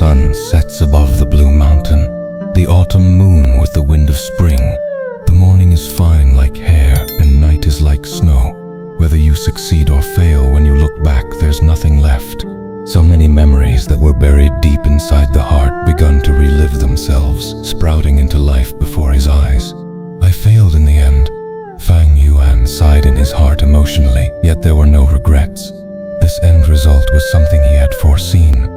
sun sets above the blue mountain, the autumn moon with the wind of spring. The morning is fine like hair and night is like snow. Whether you succeed or fail, when you look back, there's nothing left. So many memories that were buried deep inside the heart begun to relive themselves, sprouting into life before his eyes. I failed in the end. Fang Yuan sighed in his heart emotionally, yet there were no regrets. This end result was something he had foreseen.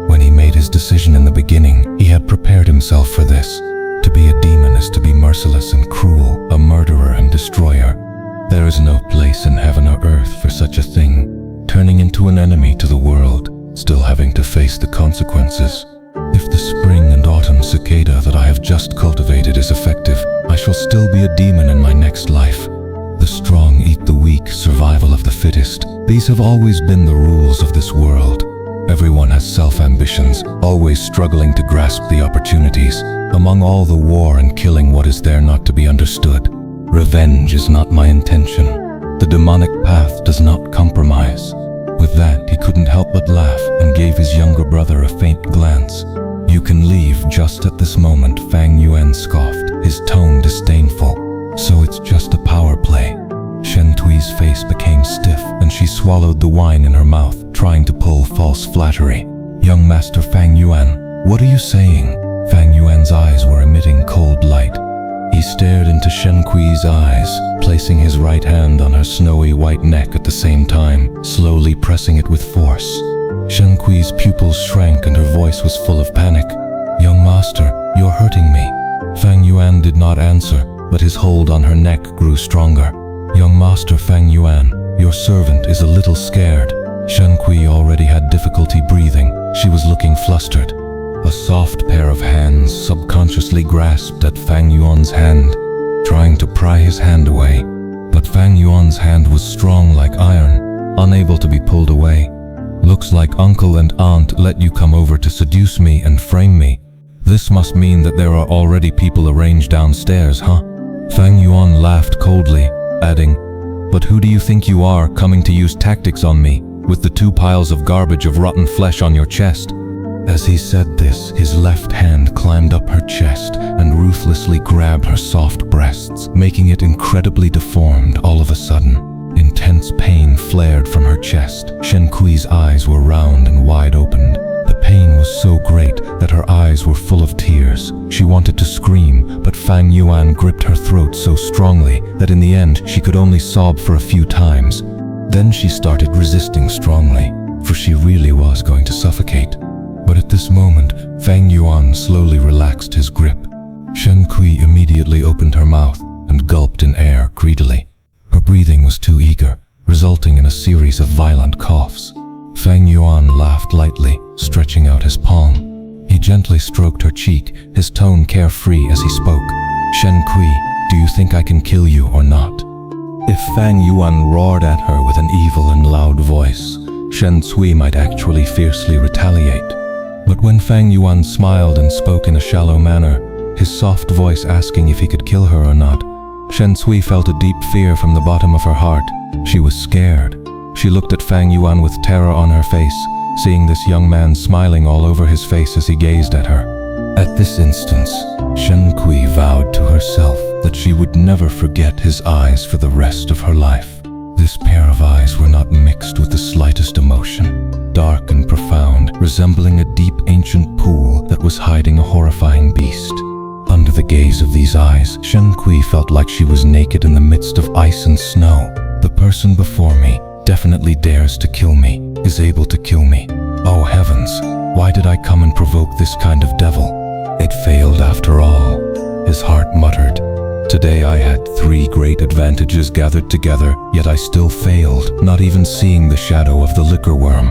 When he made his decision in the beginning, he had prepared himself for this. To be a demon is to be merciless and cruel, a murderer and destroyer. There is no place in heaven or earth for such a thing, turning into an enemy to the world, still having to face the consequences. If the spring and autumn cicada that I have just cultivated is effective, I shall still be a demon in my next life. The strong eat the weak, survival of the fittest. These have always been the rules of this world. Everyone has self-ambitions, always struggling to grasp the opportunities. Among all the war and killing, what is there not to be understood? Revenge is not my intention. The demonic path does not compromise. With that, he couldn't help but laugh and gave his younger brother a faint glance. You can leave just at this moment, Fang Yuan scoffed, his tone disdainful. So it's just a power play. Shen Tui's face became stiff and she swallowed the wine in her mouth, trying to pull false flattery. Young Master Fang Yuan, what are you saying? Fang Yuan's eyes were emitting cold light. He stared into Shen Kui's eyes, placing his right hand on her snowy white neck at the same time, slowly pressing it with force. Shen Kui's pupils shrank and her voice was full of panic. Young master, you're hurting me. Fang Yuan did not answer, but his hold on her neck grew stronger. Young master Fang Yuan, your servant is a little scared. Shen Kui already had difficulty breathing. She was looking flustered. A soft pair of hands subconsciously grasped at Fang Yuan's hand, trying to pry his hand away. But Fang Yuan's hand was strong like iron, unable to be pulled away. Looks like uncle and aunt let you come over to seduce me and frame me. This must mean that there are already people arranged downstairs, huh? Fang Yuan laughed coldly, adding, but who do you think you are, coming to use tactics on me, with the 2 piles of garbage of rotten flesh on your chest? As he said this, his left hand climbed up her chest and ruthlessly grabbed her soft breasts, making it incredibly deformed all of a sudden. Intense pain flared from her chest. Shen Kui's eyes were round and wide opened. The pain was so great that her eyes were full of tears. She wanted to scream, but Fang Yuan gripped her throat so strongly that in the end she could only sob for a few times. Then she started resisting strongly, for she really was going to suffocate. But at this moment, Fang Yuan slowly relaxed his grip. Shen Kui immediately opened her mouth and gulped in air greedily. Her breathing was too eager, resulting in a series of violent coughs. Fang Yuan laughed lightly, stretching out his palm. He gently stroked her cheek, his tone carefree as he spoke. Shen Kui, do you think I can kill you or not? If Fang Yuan roared at her with an evil and loud voice, Shen Cui might actually fiercely retaliate. But when Fang Yuan smiled and spoke in a shallow manner, his soft voice asking if he could kill her or not, Shen Cui felt a deep fear from the bottom of her heart. She was scared. She looked at Fang Yuan with terror on her face, seeing this young man smiling all over his face as he gazed at her. At this instance, Shen Kui vowed to herself that she would never forget his eyes for the rest of her life. This pair of eyes were not mixed with the slightest emotion, dark and profound, resembling a deep ancient pool that was hiding a horrifying beast. Under the gaze of these eyes, Shen Kui felt like she was naked in the midst of ice and snow. The person before me definitely dares to kill me, is able to kill me. Oh heavens, why did I come and provoke this kind of devil? It failed after all, his heart muttered. Today I had 3 great advantages gathered together, yet I still failed, not even seeing the shadow of the liquor worm.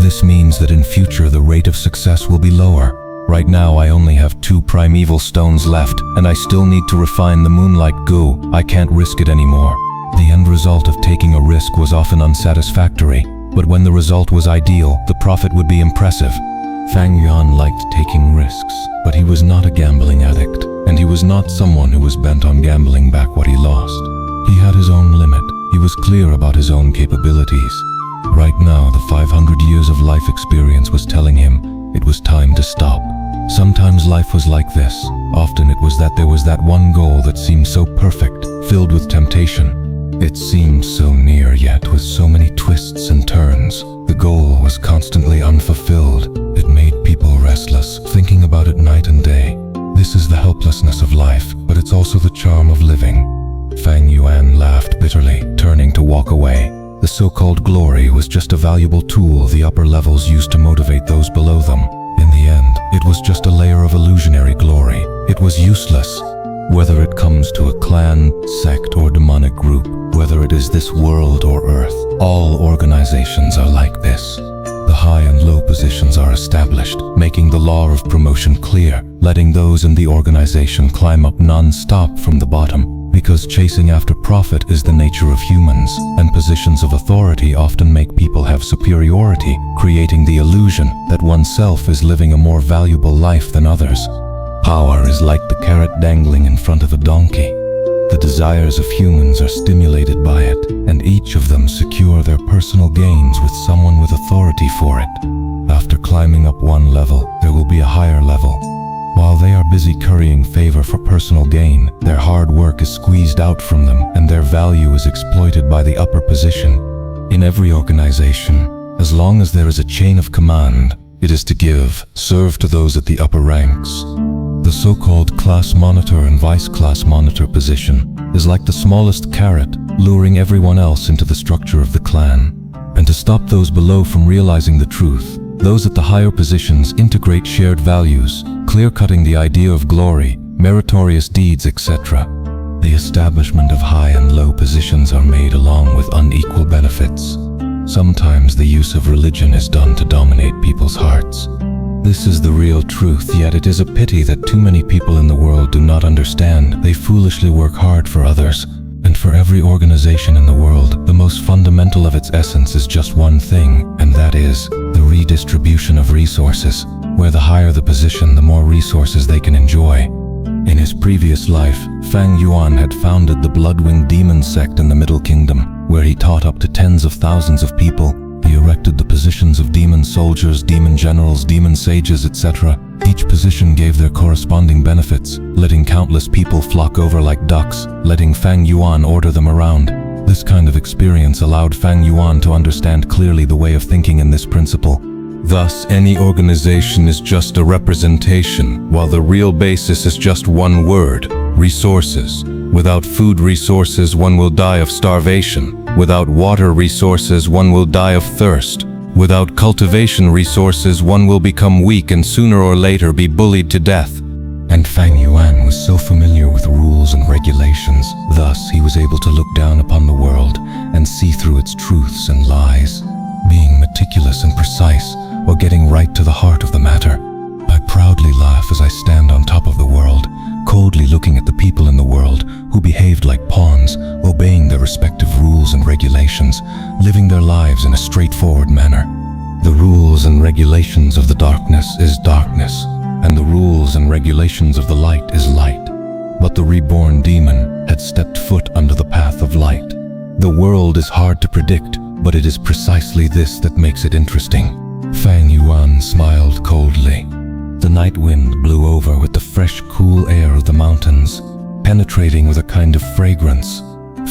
This means that in future the rate of success will be lower. Right now I only have 2 primeval stones left, and I still need to refine the moonlight goo. I can't risk it anymore. The end result of taking a risk was often unsatisfactory, but when the result was ideal, the profit would be impressive. Fang Yuan liked taking risks, but he was not a gambling addict, and he was not someone who was bent on gambling back what he lost. He had his own limit. He was clear about his own capabilities. Right now, the 500 years of life experience was telling him it was time to stop. Sometimes life was like this. Often it was that there was that one goal that seemed so perfect, filled with temptation. It seemed so near, yet with so many twists and turns. The goal was constantly unfulfilled. It made people restless, thinking about it night and day. This is the helplessness of life, but it's also the charm of living. Fang Yuan laughed bitterly, turning to walk away. The so-called glory was just a valuable tool the upper levels used to motivate those below them. In the end, it was just a layer of illusionary glory. It was useless. Whether it comes to a clan, sect, or demonic group, whether it is this world or earth, all organizations are like this. The high and low positions are established, making the law of promotion clear, letting those in the organization climb up non-stop from the bottom, because chasing after profit is the nature of humans, and positions of authority often make people have superiority, creating the illusion that oneself is living a more valuable life than others. Power is like the carrot dangling in front of a donkey. The desires of humans are stimulated by it, and each of them secure their personal gains with someone with authority for it. After climbing up one level, there will be a higher level. While they are busy currying favor for personal gain, their hard work is squeezed out from them, and their value is exploited by the upper position. In every organization, as long as there is a chain of command, it is to give, serve to those at the upper ranks. The so-called class monitor and vice class monitor position is like the smallest carrot, luring everyone else into the structure of the clan. And to stop those below from realizing the truth, those at the higher positions integrate shared values, clear-cutting the idea of glory, meritorious deeds, etc. The establishment of high and low positions are made along with unequal benefits. Sometimes the use of religion is done to dominate people's hearts. This is the real truth, yet it is a pity that too many people in the world do not understand. They foolishly work hard for others, and for every organization in the world, the most fundamental of its essence is just one thing, and that is the redistribution of resources. Where the higher the position, the more resources they can enjoy. In his previous life, Fang Yuan had founded the Bloodwing Demon sect in the Middle Kingdom, where he taught up to tens of thousands of people. He erected the positions of demon soldiers, demon generals, demon sages, etc. Each position gave their corresponding benefits, letting countless people flock over like ducks, letting Fang Yuan order them around. This kind of experience allowed Fang Yuan to understand clearly the way of thinking in this principle. Thus, any organization is just a representation, while the real basis is just one word: resources. Without food resources, one will die of starvation. Without water resources, one will die of thirst. Without cultivation resources, one will become weak and sooner or later be bullied to death. And Fang Yuan was so familiar with rules and regulations, thus he was able to look down upon the world and see through its truths and lies. Being meticulous and precise, while getting right to the heart of the matter. I proudly laugh as I stand on top of the world, coldly looking at the people in the world who behaved like pawns, obeying their respective rules and regulations, living their lives in a straightforward manner. The rules and regulations of the darkness is darkness, and the rules and regulations of the light is light. But the reborn demon had stepped foot under the path of light. The world is hard to predict, but it is precisely this that makes it interesting. Fang Yuan smiled coldly. The night wind blew over with the fresh, cool air of the mountains, penetrating with a kind of fragrance.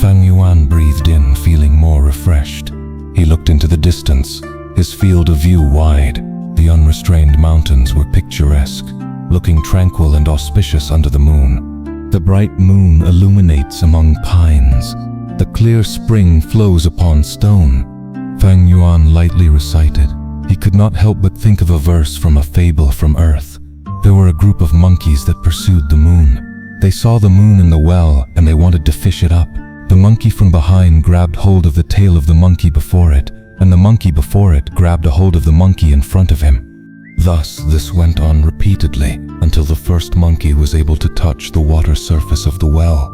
Fang Yuan breathed in, feeling more refreshed. He looked into the distance, his field of view wide. The unrestrained mountains were picturesque, looking tranquil and auspicious under the moon. The bright moon illuminates among pines. The clear spring flows upon stone. Fang Yuan lightly recited. He could not help but think of a verse from a fable from Earth. There were a group of monkeys that pursued the moon. They saw the moon in the well and they wanted to fish it up. The monkey from behind grabbed hold of the tail of the monkey before it, and the monkey before it grabbed a hold of the monkey in front of him. Thus, this went on repeatedly until the first monkey was able to touch the water surface of the well.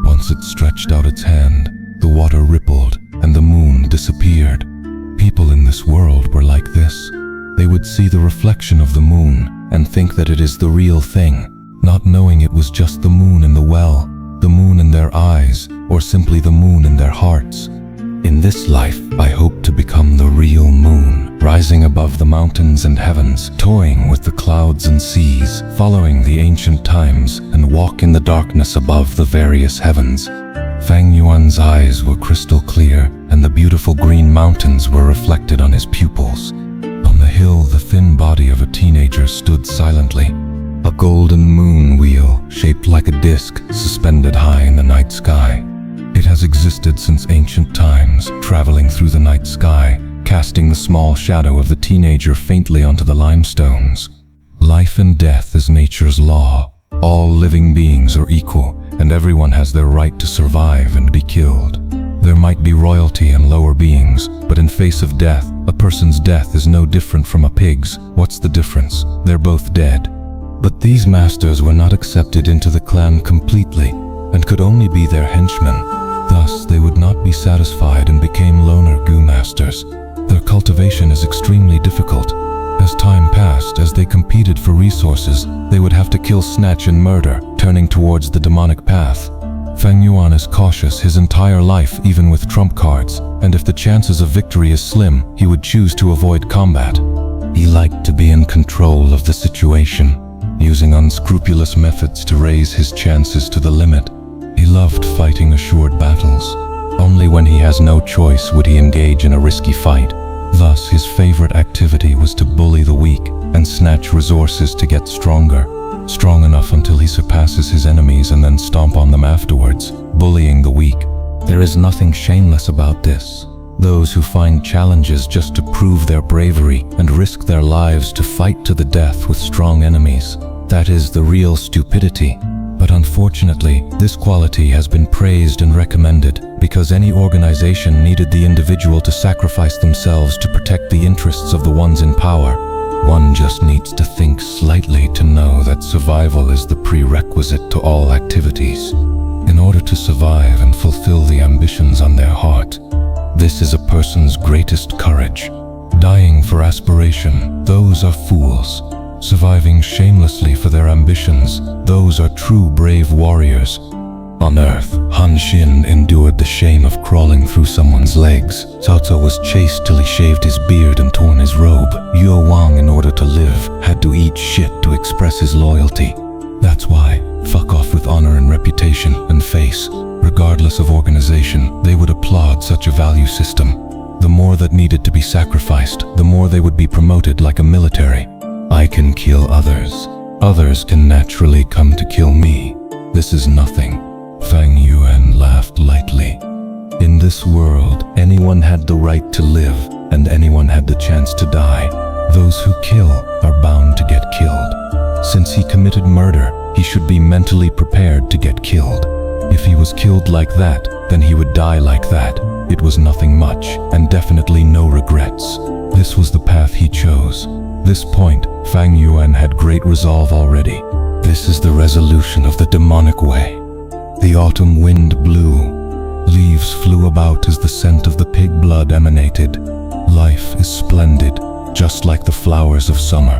Once it stretched out its hand, the water rippled and the moon disappeared. People in this world were like this. They would see the reflection of the moon and think that it is the real thing, not knowing it was just the moon in the well, the moon in their eyes, or simply the moon in their hearts. In this life, I hope to become the real moon, rising above the mountains and heavens, toying with the clouds and seas, following the ancient times, and walk in the darkness above the various heavens. Fang Yuan's eyes were crystal clear, and the beautiful green mountains were reflected on his pupils. On the hill, the thin body of a teenager stood silently. A golden moon wheel, shaped like a disc, suspended high in the night sky. It has existed since ancient times, traveling through the night sky, casting the small shadow of the teenager faintly onto the limestones. Life and death is nature's law. All living beings are equal, and everyone has their right to survive and be killed. There might be royalty and lower beings, but in face of death, a person's death is no different from a pig's. What's the difference? They're both dead. But these masters were not accepted into the clan completely, and could only be their henchmen. Thus, they would not be satisfied and became loner goo masters. Their cultivation is extremely difficult. As time passed, as they competed for resources, they would have to kill, snatch, and murder, turning towards the demonic path. Fang Yuan is cautious his entire life, even with trump cards, and if the chances of victory is slim, he would choose to avoid combat. He liked to be in control of the situation, using unscrupulous methods to raise his chances to the limit. He loved fighting assured battles. Only when he has no choice would he engage in a risky fight. Thus, his favorite activity was to bully the weak and snatch resources to get stronger. Strong enough until he surpasses his enemies and then stomp on them afterwards, bullying the weak. There is nothing shameless about this. Those who find challenges just to prove their bravery and risk their lives to fight to the death with strong enemies. That is the real stupidity. But unfortunately, this quality has been praised and recommended because any organization needed the individual to sacrifice themselves to protect the interests of the ones in power. One just needs to think slightly to know that survival is the prerequisite to all activities. In order to survive and fulfill the ambitions on their heart, this is a person's greatest courage. Dying for aspiration, those are fools. Surviving shamelessly for their ambitions, those are true brave warriors. On Earth, Han Xin endured the shame of crawling through someone's legs. Cao Cao was chased till he shaved his beard and torn his robe. Yue Wang, in order to live, had to eat shit to express his loyalty. That's why, fuck off with honor and reputation and face. Regardless of organization, they would applaud such a value system. The more that needed to be sacrificed, the more they would be promoted like a military. I can kill others. Others can naturally come to kill me. This is nothing. Fang Yuan laughed lightly. In this world, anyone had the right to live, and anyone had the chance to die. Those who kill are bound to get killed. Since he committed murder, he should be mentally prepared to get killed. If he was killed like that, then he would die like that. It was nothing much, and definitely no regrets. This was the path he chose. This point, Fang Yuan had great resolve already. This is the resolution of the demonic way. The autumn wind blew. Leaves flew about as the scent of the pig blood emanated. Life is splendid, just like the flowers of summer.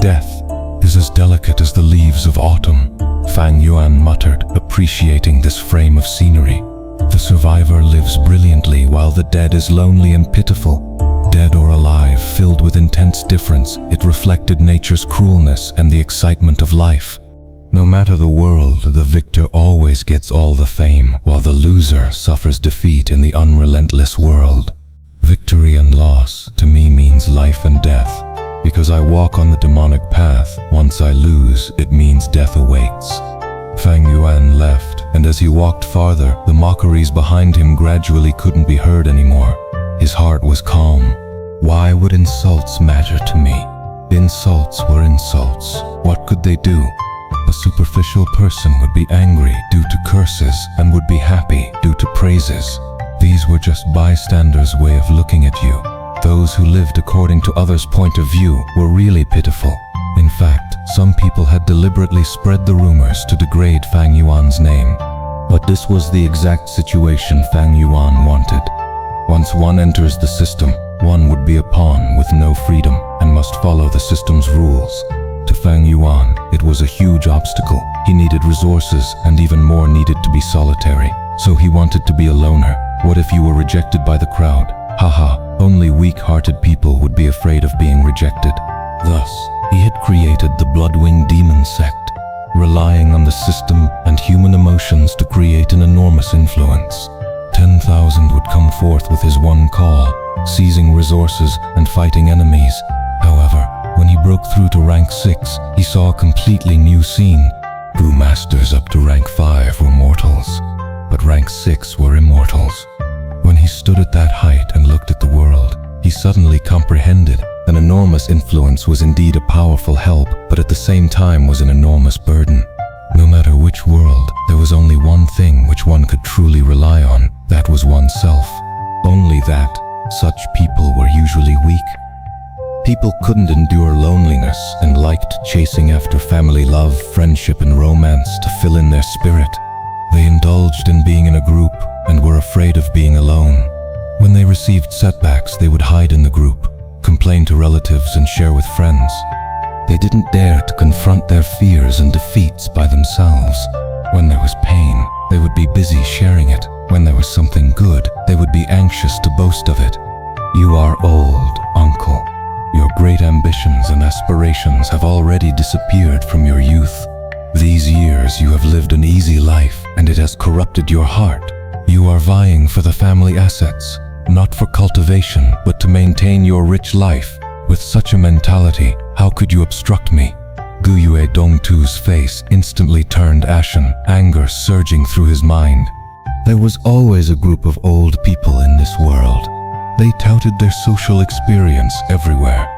Death is as delicate as the leaves of autumn. Fang Yuan muttered, appreciating this frame of scenery. The survivor lives brilliantly while the dead is lonely and pitiful. Dead or alive, filled with intense difference, it reflected nature's cruelness and the excitement of life. No matter the world, the victor always gets all the fame, while the loser suffers defeat in the unrelentless world. Victory and loss, to me, means life and death. Because I walk on the demonic path, once I lose, it means death awaits. Fang Yuan left, and as he walked farther, the mockeries behind him gradually couldn't be heard anymore. His heart was calm. Why would insults matter to me? Insults were insults. What could they do? A superficial person would be angry due to curses and would be happy due to praises. These were just bystanders' way of looking at you. Those who lived according to others' point of view were really pitiful. In fact, some people had deliberately spread the rumors to degrade Fang Yuan's name. But this was the exact situation Fang Yuan wanted. Once one enters the system, one would be a pawn with no freedom and must follow the system's rules. To Fang Yuan, it was a huge obstacle. He needed resources, and even more needed to be solitary. So he wanted to be a loner. What if you were rejected by the crowd? Haha, only weak-hearted people would be afraid of being rejected. Thus, he had created the Bloodwing Demon sect, relying on the system and human emotions to create an enormous influence. 10,000 would come forth with his one call, seizing resources and fighting enemies. However, when he broke through to rank 6, he saw a completely new scene. Goo Masters up to rank 5 were mortals, but rank 6 were immortals. When he stood at that height and looked at the world, he suddenly comprehended an enormous influence was indeed a powerful help, but at the same time was an enormous burden. No matter which world, there was only one thing which one could truly rely on. That was oneself. Only that. Such people were usually weak. People couldn't endure loneliness and liked chasing after family love, friendship, and romance to fill in their spirit. They indulged in being in a group and were afraid of being alone. When they received setbacks, they would hide in the group, complain to relatives, and share with friends. They didn't dare to confront their fears and defeats by themselves. When there was pain, they would be busy sharing it. When there was something good, they would be anxious to boast of it. You are old, uncle. Your great ambitions and aspirations have already disappeared from your youth. These years you have lived an easy life, and it has corrupted your heart. You are vying for the family assets, not for cultivation, but to maintain your rich life. With such a mentality, how could you obstruct me? Guyue Dongtu's face instantly turned ashen, anger surging through his mind. There was always a group of old people in this world. They touted their social experience everywhere.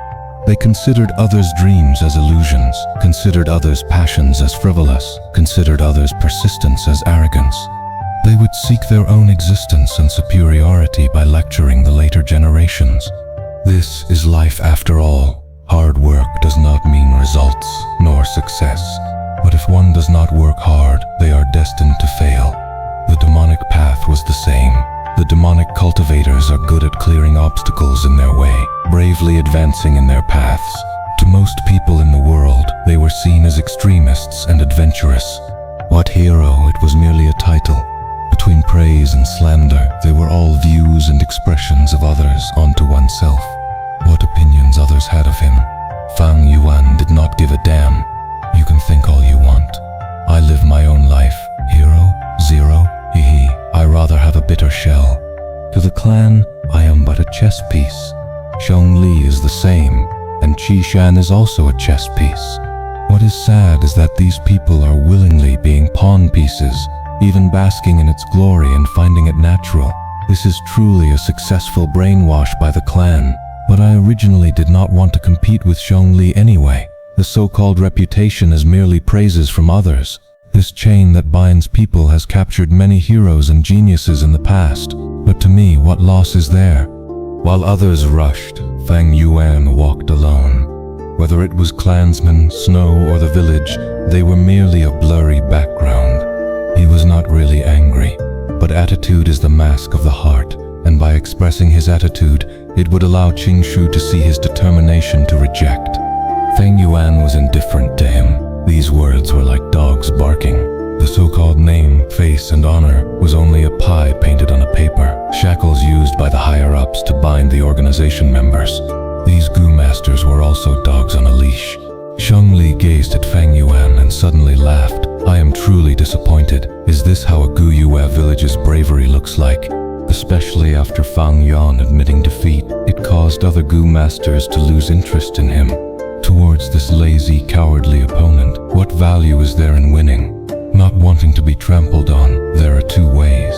They considered others' dreams as illusions, considered others' passions as frivolous, considered others' persistence as arrogance. They would seek their own existence and superiority by lecturing the later generations. This is life after all. Hard work does not mean results, nor success. But if one does not work hard, they are destined to fail. The demonic path was the same. The demonic cultivators are good at clearing obstacles in their way, bravely advancing in their paths. To most people in the world, they were seen as extremists and adventurous. What hero? It was merely a title. Between praise and slander, they were all views and expressions of others onto oneself. What opinions others had of him, Fang Yuan did not give a damn. You can think all you want. I live my own life. Hero? Zero? Hehe. I rather have a bitter shell. To the clan, I am but a chess piece. Zhongli is the same, and Qishan is also a chess piece. What is sad is that these people are willingly being pawn pieces, even basking in its glory and finding it natural. This is truly a successful brainwash by the clan. But I originally did not want to compete with Zhongli anyway. The so-called reputation is merely praises from others. This chain that binds people has captured many heroes and geniuses in the past. But to me, what loss is there? While others rushed, Fang Yuan walked alone. Whether it was clansmen, snow, or the village, they were merely a blurry background. He was not really angry, but attitude is the mask of the heart, and by expressing his attitude, it would allow Qingshu to see his determination to reject. Fang Yuan was indifferent to him. These words were like dogs barking. The so-called name, face, and honor was only a pie painted on a paper, shackles used by the higher-ups to bind the organization members. These Goo Masters were also dogs on a leash. Zhongli gazed at Fang Yuan and suddenly laughed. I am truly disappointed. Is this how a Guyue village's bravery looks like? Especially after Fang Yuan admitting defeat, it caused other Goo Masters to lose interest in him. Towards this lazy, cowardly opponent, what value is there in winning? Not wanting to be trampled on, there are two ways.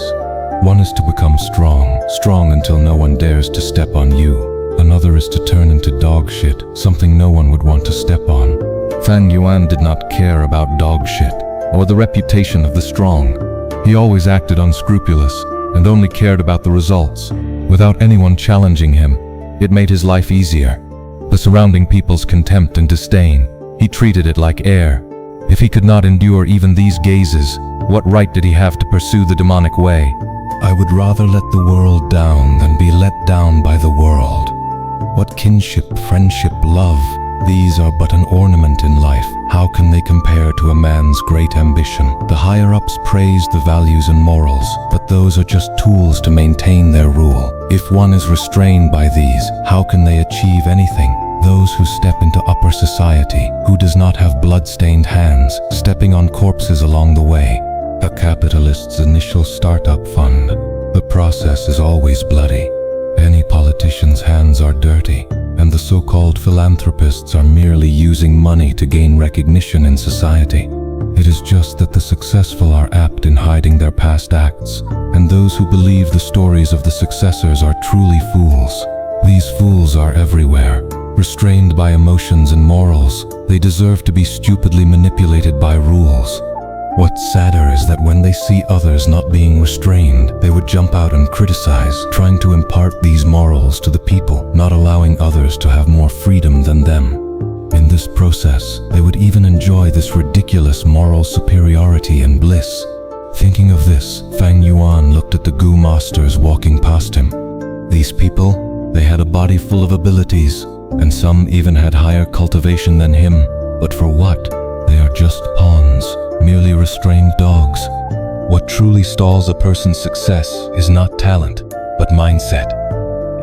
One is to become strong until no one dares to step on you. Another is to turn into dog shit, something no one would want to step on. Fang Yuan did not care about dog shit, or the reputation of the strong. He always acted unscrupulous, and only cared about the results, without anyone challenging him. It made his life easier. The surrounding people's contempt and disdain, he treated it like air. If he could not endure even these gazes, what right did he have to pursue the demonic way? I would rather let the world down than be let down by the world. What kinship, friendship, love, these are but an ornament in life. How how can they compare to a man's great ambition? The higher-ups praised the values and morals, but those are just tools to maintain their rule. If one is restrained by these, how can they achieve anything? Those who step into upper society, who does not have blood-stained hands, stepping on corpses along the way. A capitalist's initial startup fund. The process is always bloody. Any politician's hands are dirty, and the so-called philanthropists are merely using money to gain recognition in society. It is just that the successful are apt in hiding their past acts, and those who believe the stories of the successors are truly fools. These fools are everywhere. Restrained by emotions and morals, they deserve to be stupidly manipulated by rules. What's sadder is that when they see others not being restrained, they would jump out and criticize, trying to impart these morals to the people, not allowing others to have more freedom than them. In this process, they would even enjoy this ridiculous moral superiority and bliss. Thinking of this, Fang Yuan looked at the Gu masters walking past him. These people, they had a body full of abilities, and some even had higher cultivation than him. But for what? They are just pawns, merely restrained dogs. What truly stalls a person's success is not talent, but mindset.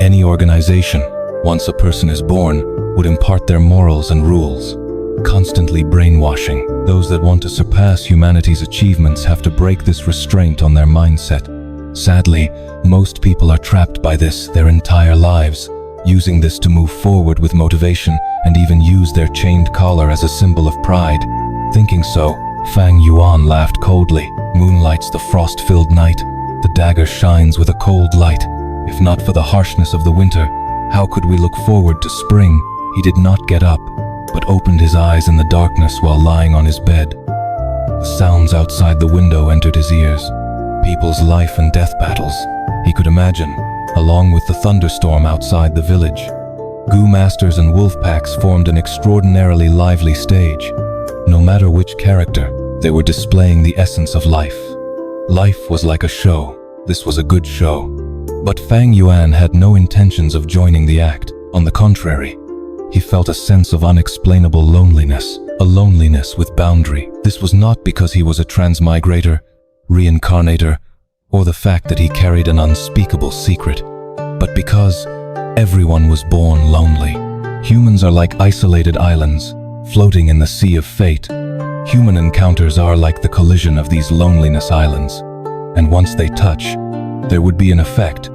Any organization, once a person is born, would impart their morals and rules, constantly brainwashing. Those that want to surpass humanity's achievements have to break this restraint on their mindset. Sadly, most people are trapped by this their entire lives, using this to move forward with motivation and even use their chained collar as a symbol of pride. Thinking so, Fang Yuan laughed coldly. Moonlight's the frost-filled night. The dagger shines with a cold light. If not for the harshness of the winter, how could we look forward to spring? He did not get up, but opened his eyes in the darkness while lying on his bed. The sounds outside the window entered his ears. People's life and death battles, he could imagine, along with the thunderstorm outside the village. Gu masters and wolf packs formed an extraordinarily lively stage. No matter which character, they were displaying the essence of life. Life was like a show. This was a good show. But Fang Yuan had no intentions of joining the act. On the contrary, he felt a sense of unexplainable loneliness, a loneliness with boundary. This was not because he was a transmigrator, reincarnator, or the fact that he carried an unspeakable secret, but because everyone was born lonely. Humans are like isolated islands, floating in the sea of fate. Human encounters are like the collision of these loneliness islands, and once they touch, there would be an effect.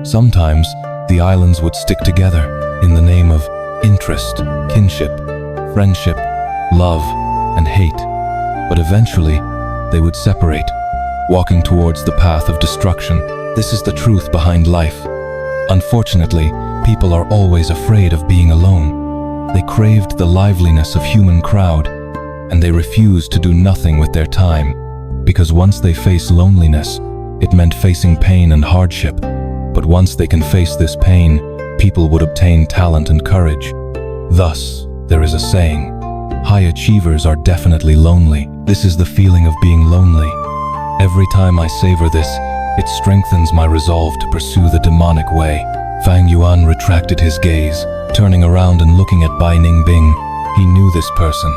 Sometimes, the islands would stick together in the name of interest, kinship, friendship, love, and hate. But eventually, they would separate, walking towards the path of destruction. This is the truth behind life. Unfortunately, people are always afraid of being alone. They craved the liveliness of human crowd, and they refused to do nothing with their time, because once they face loneliness, it meant facing pain and hardship. But once they can face this pain, people would obtain talent and courage. Thus, there is a saying, high achievers are definitely lonely. This is the feeling of being lonely. Every time I savor this, it strengthens my resolve to pursue the demonic way. Fang Yuan retracted his gaze, turning around and looking at Bai Ningbing. He knew this person.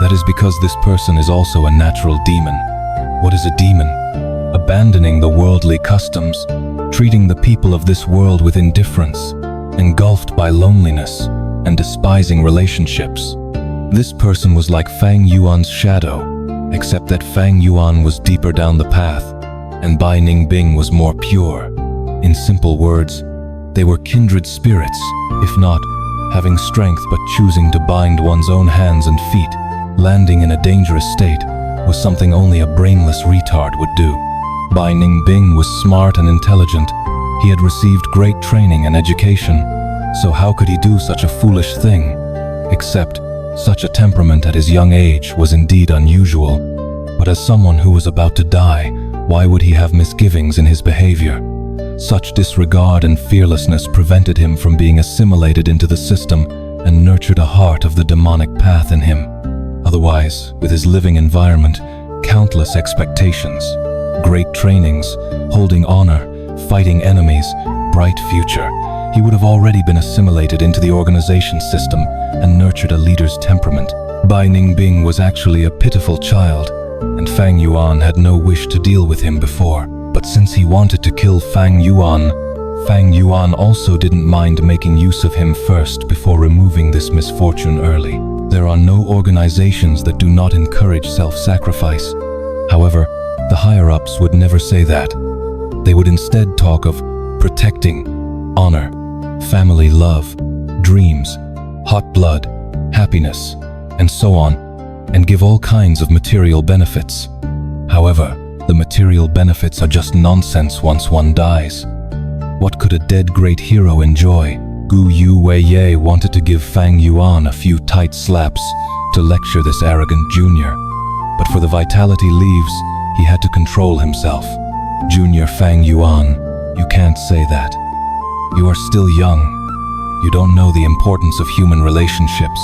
That is because this person is also a natural demon. What is a demon? Abandoning the worldly customs, treating the people of this world with indifference, engulfed by loneliness, and despising relationships. This person was like Fang Yuan's shadow, except that Fang Yuan was deeper down the path, and Bai Ningbing was more pure. In simple words, they were kindred spirits, if not having strength but choosing to bind one's own hands and feet. Landing in a dangerous state was something only a brainless retard would do. Bai Ningbing was smart and intelligent. He had received great training and education, so how could he do such a foolish thing? Except, such a temperament at his young age was indeed unusual. But as someone who was about to die, why would he have misgivings in his behavior? Such disregard and fearlessness prevented him from being assimilated into the system and nurtured a heart of the demonic path in him. Otherwise, with his living environment, countless expectations, great trainings, holding honor, fighting enemies, bright future, he would have already been assimilated into the organization system and nurtured a leader's temperament. Bai Ningbing was actually a pitiful child, and Fang Yuan had no wish to deal with him before. But since he wanted to kill Fang Yuan also didn't mind making use of him first before removing this misfortune early. There are no organizations that do not encourage self-sacrifice. However, the higher-ups would never say that. They would instead talk of protecting, honor, family love, dreams, hot blood, happiness, and so on, and give all kinds of material benefits. However, the material benefits are just nonsense once one dies. What could a dead great hero enjoy? Gu Yu Wei wanted to give Fang Yuan a few tight slaps to lecture this arrogant junior. But for the vitality leaves, he had to control himself. Junior Fang Yuan, you can't say that. You are still young. You don't know the importance of human relationships.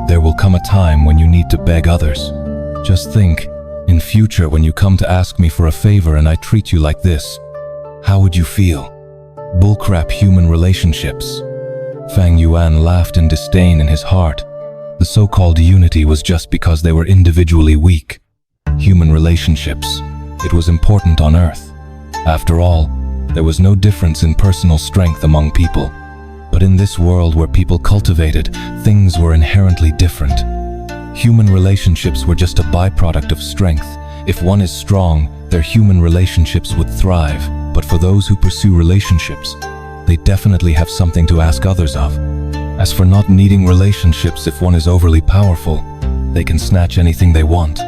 There will come a time when you need to beg others. Just think, in future when you come to ask me for a favor and I treat you like this, how would you feel? Bullcrap human relationships. Fang Yuan laughed in disdain in his heart. The so-called unity was just because they were individually weak. Human relationships. It was important on Earth. After all, there was no difference in personal strength among people. But in this world where people cultivated, things were inherently different. Human relationships were just a byproduct of strength. If one is strong, their human relationships would thrive. But for those who pursue relationships, they definitely have something to ask others of. As for not needing relationships, if one is overly powerful, they can snatch anything they want,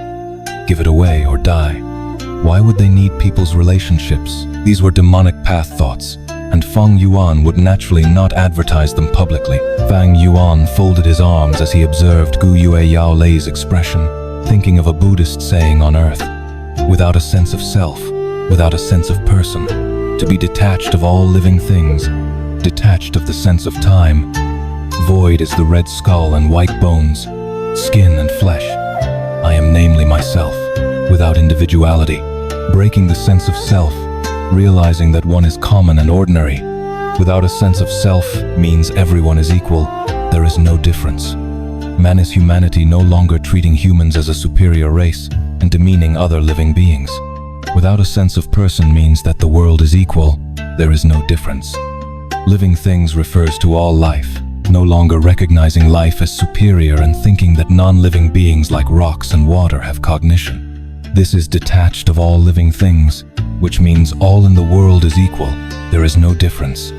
give it away or die. Why would they need people's relationships? These were demonic path thoughts, and Fang Yuan would naturally not advertise them publicly. Fang Yuan folded his arms as he observed Gu Yue Yao Lei's expression, thinking of a Buddhist saying on earth, without a sense of self, without a sense of person, to be detached of all living things, detached of the sense of time. Void is the red skull and white bones, skin and flesh. I am namely myself, without individuality, breaking the sense of self, realizing that one is common and ordinary. Without a sense of self means everyone is equal, there is no difference. Man is humanity, no longer treating humans as a superior race and demeaning other living beings. Without a sense of person means that the world is equal, there is no difference. Living things refers to all life, no longer recognizing life as superior and thinking that non-living beings like rocks and water have cognition. This is detached of all living things, which means all in the world is equal, there is no difference.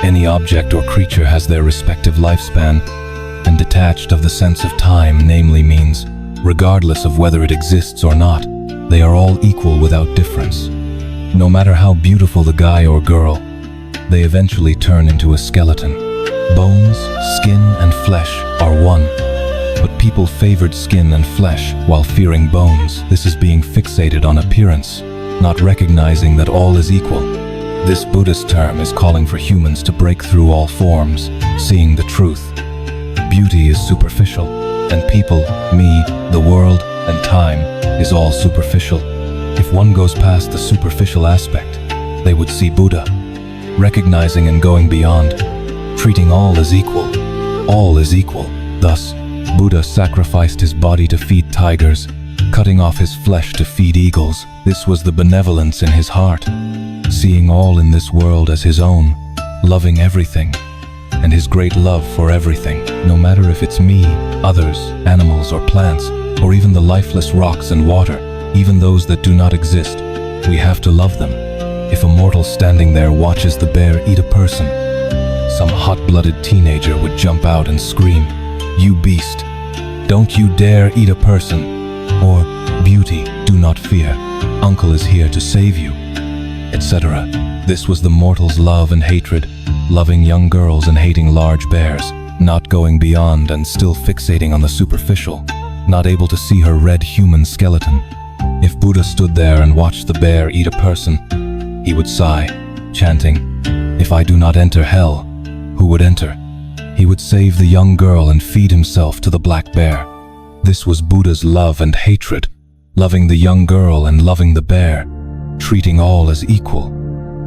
Any object or creature has their respective lifespan, and detached of the sense of time namely means, regardless of whether it exists or not, they are all equal without difference. No matter how beautiful the guy or girl, they eventually turn into a skeleton. Bones, skin, and flesh are one. But people favored skin and flesh while fearing bones. This is being fixated on appearance, not recognizing that all is equal. This Buddhist term is calling for humans to break through all forms, seeing the truth. Beauty is superficial, and people, me, the world, and time is all superficial. If one goes past the superficial aspect, they would see Buddha, recognizing and going beyond, treating all as equal. All is equal. Thus, Buddha sacrificed his body to feed tigers, cutting off his flesh to feed eagles. This was the benevolence in his heart, seeing all in this world as his own, loving everything, and his great love for everything, no matter if it's me, others, animals or plants, or even the lifeless rocks and water, even those that do not exist. We have to love them. If a mortal standing there watches the bear eat a person, some hot-blooded teenager would jump out and scream, "You beast! Don't you dare eat a person!" Or, "Beauty, do not fear. Uncle is here to save you," etc. This was the mortal's love and hatred, loving young girls and hating large bears, not going beyond and still fixating on the superficial, not able to see her red human skeleton. If Buddha stood there and watched the bear eat a person, he would sigh, chanting, "If I do not enter hell, who would enter?" He would save the young girl and feed himself to the black bear. This was Buddha's love and hatred, loving the young girl and loving the bear, treating all as equal.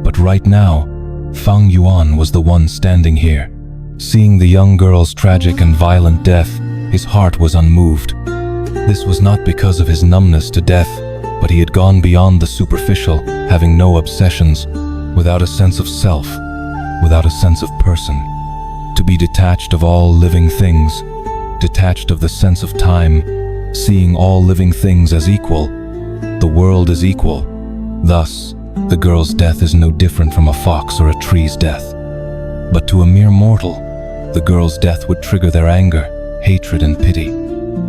But right now, Fang Yuan was the one standing here, seeing the young girl's tragic and violent death, His heart was unmoved. This was not because of his numbness to death, but he had gone beyond the superficial, having no obsessions, without a sense of self, without a sense of person. To be detached of all living things, detached of the sense of time, seeing all living things as equal. The world is equal. Thus, the girl's death is no different from a fox or a tree's death. But to a mere mortal, the girl's death would trigger their anger, hatred, and pity.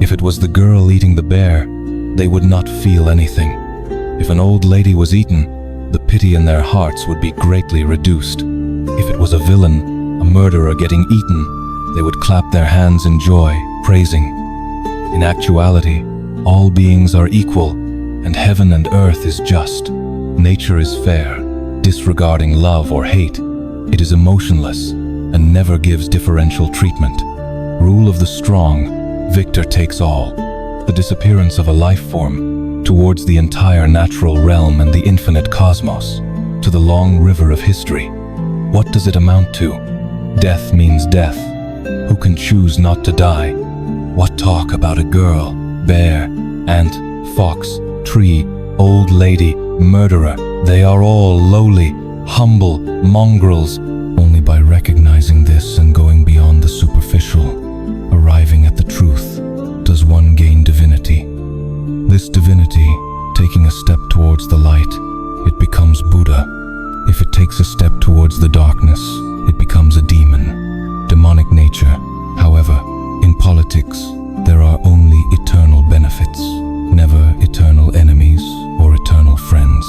If it was the girl eating the bear, they would not feel anything. If an old lady was eaten, the pity in their hearts would be greatly reduced. If it was a villain, a murderer getting eaten, they would clap their hands in joy, praising. In actuality, all beings are equal, and heaven and earth is just. Nature is fair, disregarding love or hate. It is emotionless, and never gives differential treatment. Rule of the strong, victor takes all. The disappearance of a life form towards the entire natural realm and the infinite cosmos, to the long river of history. What does it amount to? Death means death. Who can choose not to die? What talk about a girl, bear, ant, fox, tree, old lady, murderer? They are all lowly, humble mongrels. Only by recognizing this and going beyond the superficial, arriving at the truth, does one gain divinity. This divinity, taking a step towards the light, it becomes Buddha. If it takes a step towards the darkness, it becomes a demon. Demonic nature, however, in politics, there are only eternal benefits, never eternal enemies or eternal friends.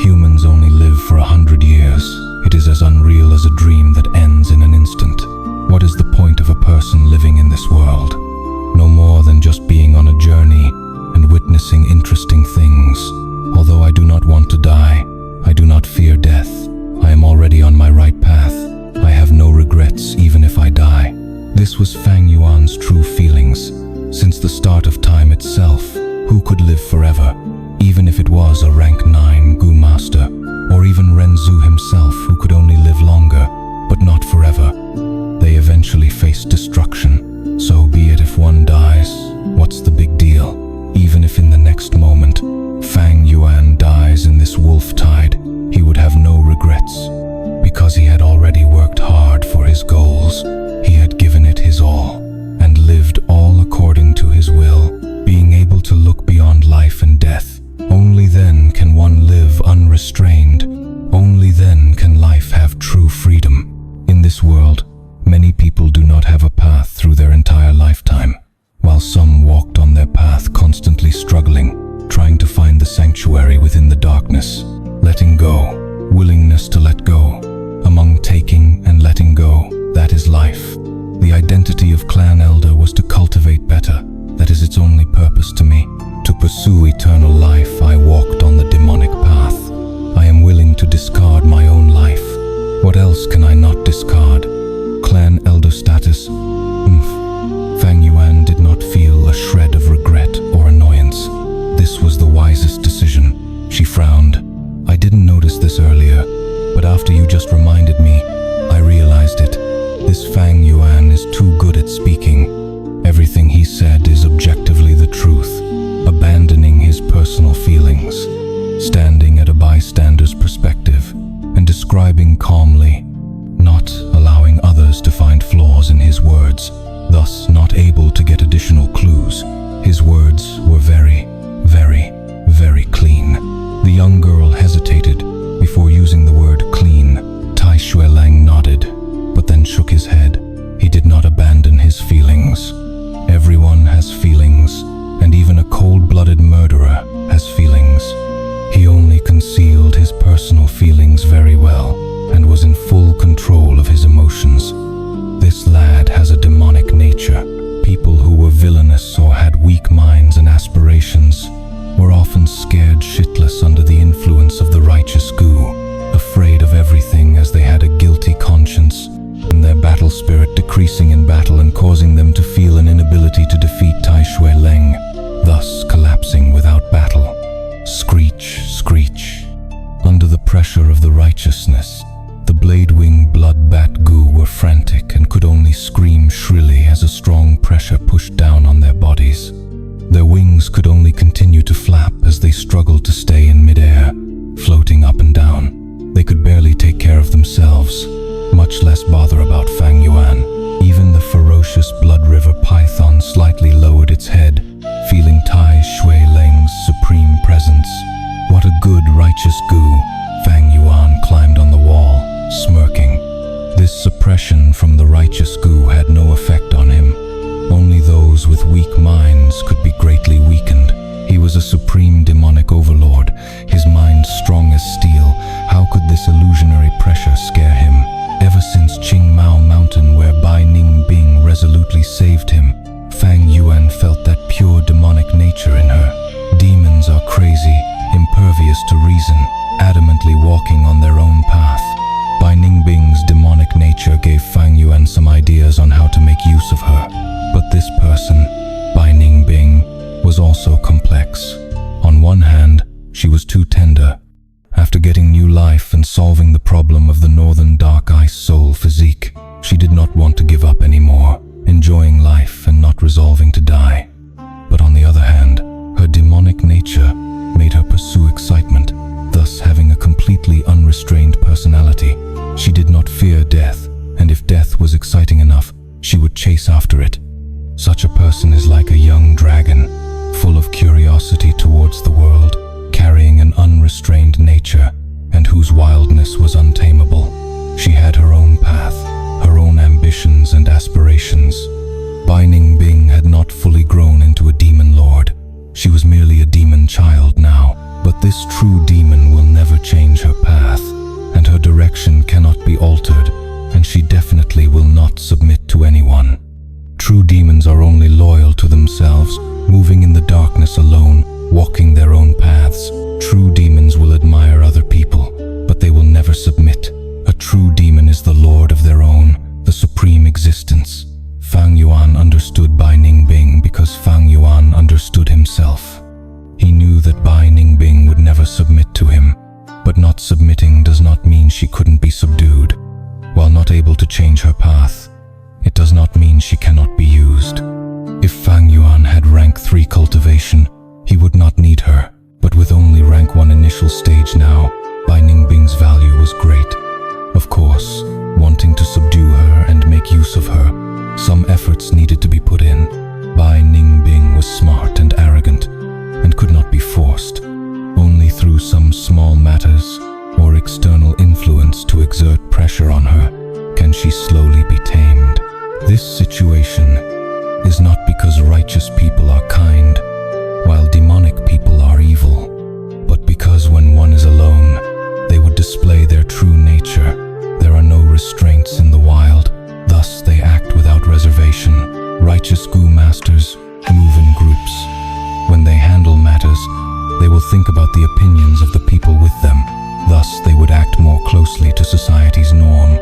Humans only live for 100 years. It is as unreal as a dream that ends in an instant. What is the point of a person living in this world? No more than just being on a journey and witnessing interesting things. Although I do not want to die, I do not fear death. I am already on my right path. I have no regrets even if I die. This was Fang Yuan's true feelings. Since the start of time itself, who could live forever? Even if it was a rank 9 Gu master, or even Renzu himself who could only live longer, but not forever. They eventually face destruction. So be it if one dies, what's the big deal? Even if in the next moment, Fang Yuan dies in this wolf tide, he would have no regrets, because he had already worked hard for his goals. He had given it his all, and lived all according to his will, being able to look beyond life and death. Only then can one live unrestrained. Only then can life have true freedom. In this world, many people do not have a path through their entire lifetime, while some walked on their path constantly struggling, trying to find the sanctuary within the darkness. Letting go, willingness to let go. Among taking and letting go, that is life. The identity of clan elder was to cultivate better. That is its only purpose to me. To pursue eternal life, I walked on the demonic path. I am willing to discard my own life. What else can I not discard? Clan elder status? Fang Yuan did not feel a shred of regret or annoyance. This was the wisest decision. She frowned. I didn't notice this earlier, but after you just reminded me, I realized it. This Fang Yuan is too good at speaking. Everything he said is objectively the truth. Abandoning his personal feelings, standing at a bystander's perspective, and describing calmly, not allowing others to find flaws in his words, thus not able to get additional clues. His words were very, very, very clean. The young girl hesitated before using the word clean. Tai Shuelang nodded, but then shook his head. He did not abandon his feelings. Everyone has feelings, and even a cold-blooded murderer has feelings. He only concealed his personal feelings very well, and was in full control of his emotions. This lad has a demonic nature. People who were villainous or had weak minds and aspirations Their wings could only continue to flap as they struggled to stay in midair, floating up and down. They could barely take care of themselves, much less bother about Fang Yuan. Even the ferocious Blood River python slightly lowered its head, feeling Tai Shui Leng's supreme presence. What a good, righteous goo. Fang Yuan climbed on the wall, smirking. This suppression from the righteous goo had no effect on him. Only those with weak minds could be greatly weakened. He was a supreme demonic overlord, his mind strong as steel. How could this illusionary pressure scare him? Ever since Qingmao Mountain, where Bai Ningbing resolutely saved him, Fang Yuan felt that pure demonic nature in her. Demons are crazy, impervious to reason, adamantly walking on their own path. Bai Ningbing's demonic nature gave Fang Yuan some ideas on how to make use of her. But this person, Bai Ningbing, was also complex. On one hand, she was too tender. After getting new life and solving the problem of the northern dark ice soul physique, she did not want to give up anymore, enjoying life and not resolving to die. But on the other hand, her demonic nature made her pursue excitement, thus having a completely unrestrained personality. She did not fear death, and if death was exciting enough, she would chase after it. Such a person is like a young dragon, full of curiosity towards the world, carrying an unrestrained nature, and whose wildness was untamable. She had her own path, her own ambitions and aspirations. Bai Ningbing had not fully grown into a demon lord. She was merely a demon child now, but this true demon will never change her path, and her direction cannot be altered, and she definitely will not submit to anyone. True demons are only loyal to themselves, moving in the darkness alone, walking their own paths. True demons will admire other people, but they will never submit. A true demon is the lord of their own, the supreme existence. Fang Yuan understood Bai Ningbing because Fang Yuan understood himself. He knew that Bai Ningbing would never submit to him, but not submitting does not mean she couldn't be subdued. While not able to change her path, it does not mean she cannot be used. If Fang Yuan had rank 3 cultivation, he would not need her, but with only rank 1 initial stage now, Bai Ningbing's value was great. Of course, wanting to subdue her and make use of her, some efforts needed to be put in. Bai Ningbing was smart and arrogant, and could not be forced. Only through some small matters or external influence to exert pressure on her can she slowly be tamed. This situation is not because righteous people are kind, while demonic people are evil, but because when one is alone, they would display their true nature. There are no restraints in the wild, thus they act without reservation. Righteous goo masters move in groups. When they handle matters, they will think about the opinions of the people with them, thus they would act more closely to society's norm.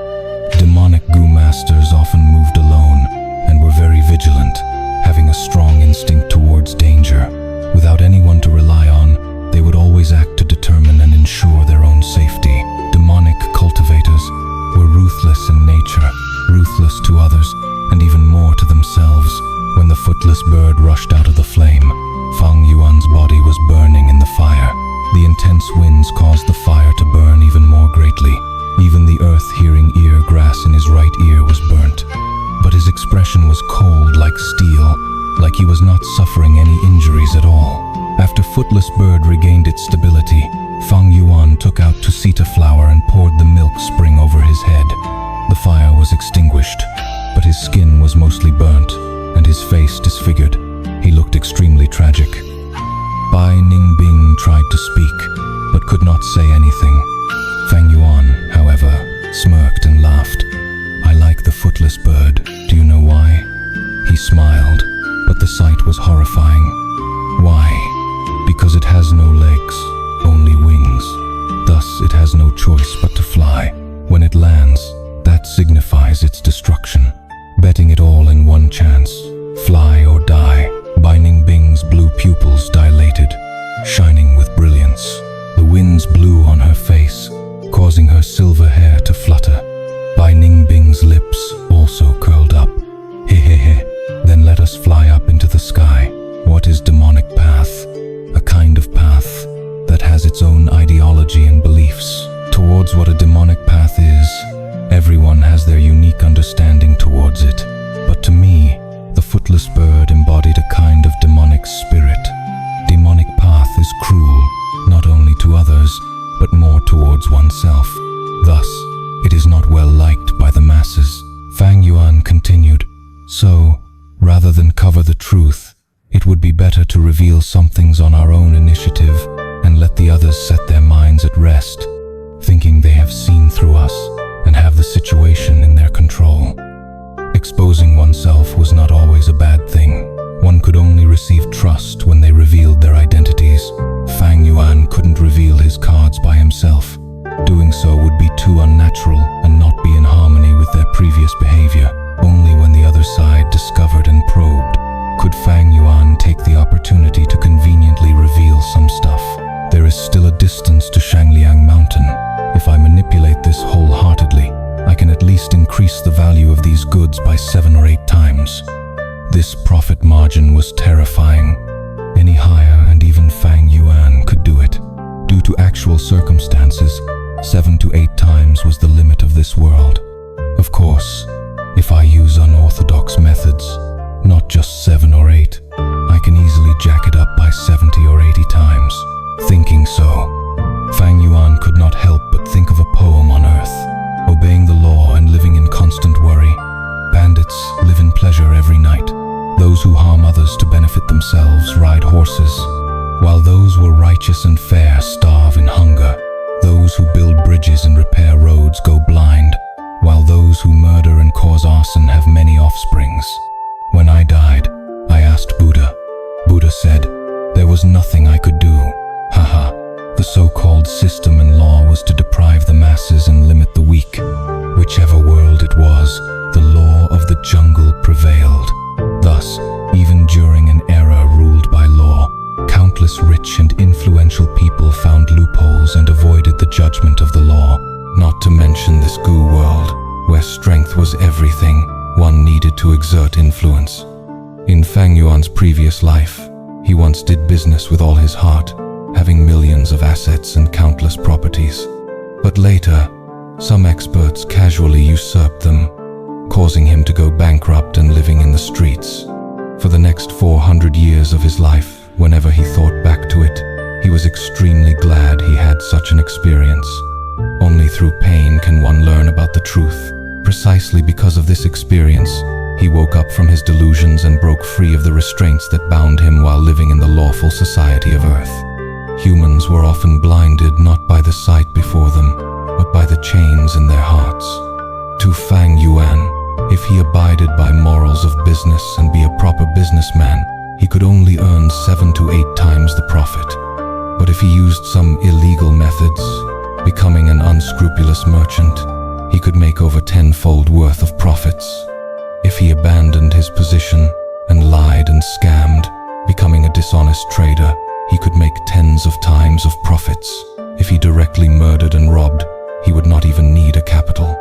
Demonic goo masters often moved alone and were very vigilant, having a strong instinct towards danger. Without anyone to rely on, they would always act to determine and ensure their own safety. Demonic cultivators were ruthless in nature, ruthless to others, and even more to themselves. When the footless bird rushed out of the flame, Fang Yuan's body was burning in the fire. The intense winds caused the fire to burn even more greatly. Even the earth-hearing ear grass in his right ear was burnt. But his expression was cold like steel, like he was not suffering any injuries at all. After Footless Bird regained its stability, Fang Yuan took out Tusita flower and poured the milk spring over his head. The fire was extinguished, but his skin was mostly burnt, and his face disfigured. He looked extremely tragic. Bai Ningbing tried to speak, but could not say anything. Fang Yuan, however, smirked and laughed. "I like the Footless Bird. Do you know why?" He smiled, but the sight was horrifying. Why? Because it has no legs, only wings. Thus it has no choice but to fly. When it lands, that signifies its destruction. Betting it all in one chance, fly or die. Bai Ningbing's blue pupils dilated, shining with brilliance. The winds blew on her face, causing her silver hair to flutter. Bai Ningbing's lips also curled up. He, then let us fly up into the sky. What is demonic? ideology and beliefs towards what a demonic path is. Everyone has their unique understanding towards it, but to me, the footless bird embodied a kind of demonic spirit. Demonic path is cruel, not only to others, but more towards oneself. Thus, it is not well liked by the masses. Fang Yuan continued, "So, rather than cover the truth, it would be better to reveal some things on our own initiative and let the others set their minds at rest, thinking they have seen through us and have the situation in their control." Exposing oneself was not always a bad thing. One could only receive trust when they revealed their identities. Fang Yuan couldn't reveal his cards by himself. Doing so would be too unnatural and not be in harmony with their previous behavior. Only when the other side discovered and probed could Fang Yuan take the opportunity to conveniently reveal some stuff. There is still a distance to Shangliang Mountain. If I manipulate this wholeheartedly, I can at least increase the value of these goods by 7 or 8 times. This profit margin was terrifying. Any higher, and even Fang Yuan could do it. Due to actual circumstances, 7 to 8 times was the limit of this world. Of course, if I use unorthodox methods, not just 7 or 8, I can easily jack it up by 70 or 80 times. Thinking so, Fang Yuan could not help but think of a poem on earth, obeying the law and living in constant worry. Bandits live in pleasure every night. Those who harm others to benefit themselves ride horses, while those who are righteous and fair starve in hunger. Those who build bridges and repair roads go blind, while those who murder and cause arson have many offsprings. When I died, I asked Buddha. Buddha said, there was nothing I could do. Haha, the so-called system and law was to deprive the masses and limit the weak. Whichever world it was, the law of the jungle prevailed. Thus, even during an era ruled by law, countless rich and influential people found loopholes and avoided the judgment of the law. Not to mention this goo world, where strength was everything, one needed to exert influence. In Fang Yuan's previous life, he once did business with all his heart, having millions of assets and countless properties. But later, some experts casually usurped them, causing him to go bankrupt and living in the streets. For the next 400 years of his life, whenever he thought back to it, he was extremely glad he had such an experience. Only through pain can one learn about the truth. Precisely because of this experience, he woke up from his delusions and broke free of the restraints that bound him while living in the lawful society of Earth. Humans were often blinded not by the sight before them, but by the chains in their hearts. To Fang Yuan, if he abided by morals of business and be a proper businessman, he could only earn 7 to 8 times the profit. But if he used some illegal methods, becoming an unscrupulous merchant, he could make over 10-fold worth of profits. If he abandoned his position and lied and scammed, becoming a dishonest trader, he could make tens of times of profits. If he directly murdered and robbed, he would not even need a capital.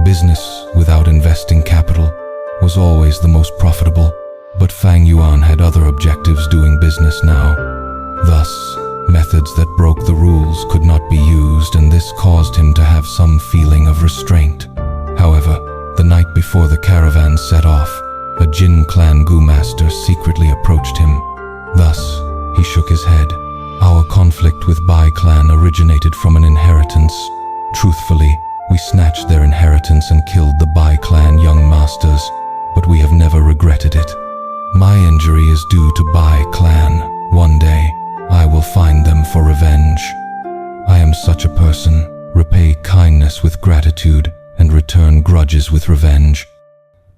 Business without investing capital was always the most profitable, but Fang Yuan had other objectives doing business now. Thus, methods that broke the rules could not be used, and this caused him to have some feeling of restraint. However, the night before the caravan set off, a Jin clan Gu master secretly approached him. Thus, he shook his head. Our conflict with Bai clan originated from an inheritance. Truthfully, we snatched their inheritance and killed the Bai clan young masters, but we have never regretted it. My injury is due to Bai clan. One day, I will find them for revenge. I am such a person. Repay kindness with gratitude and return grudges with revenge.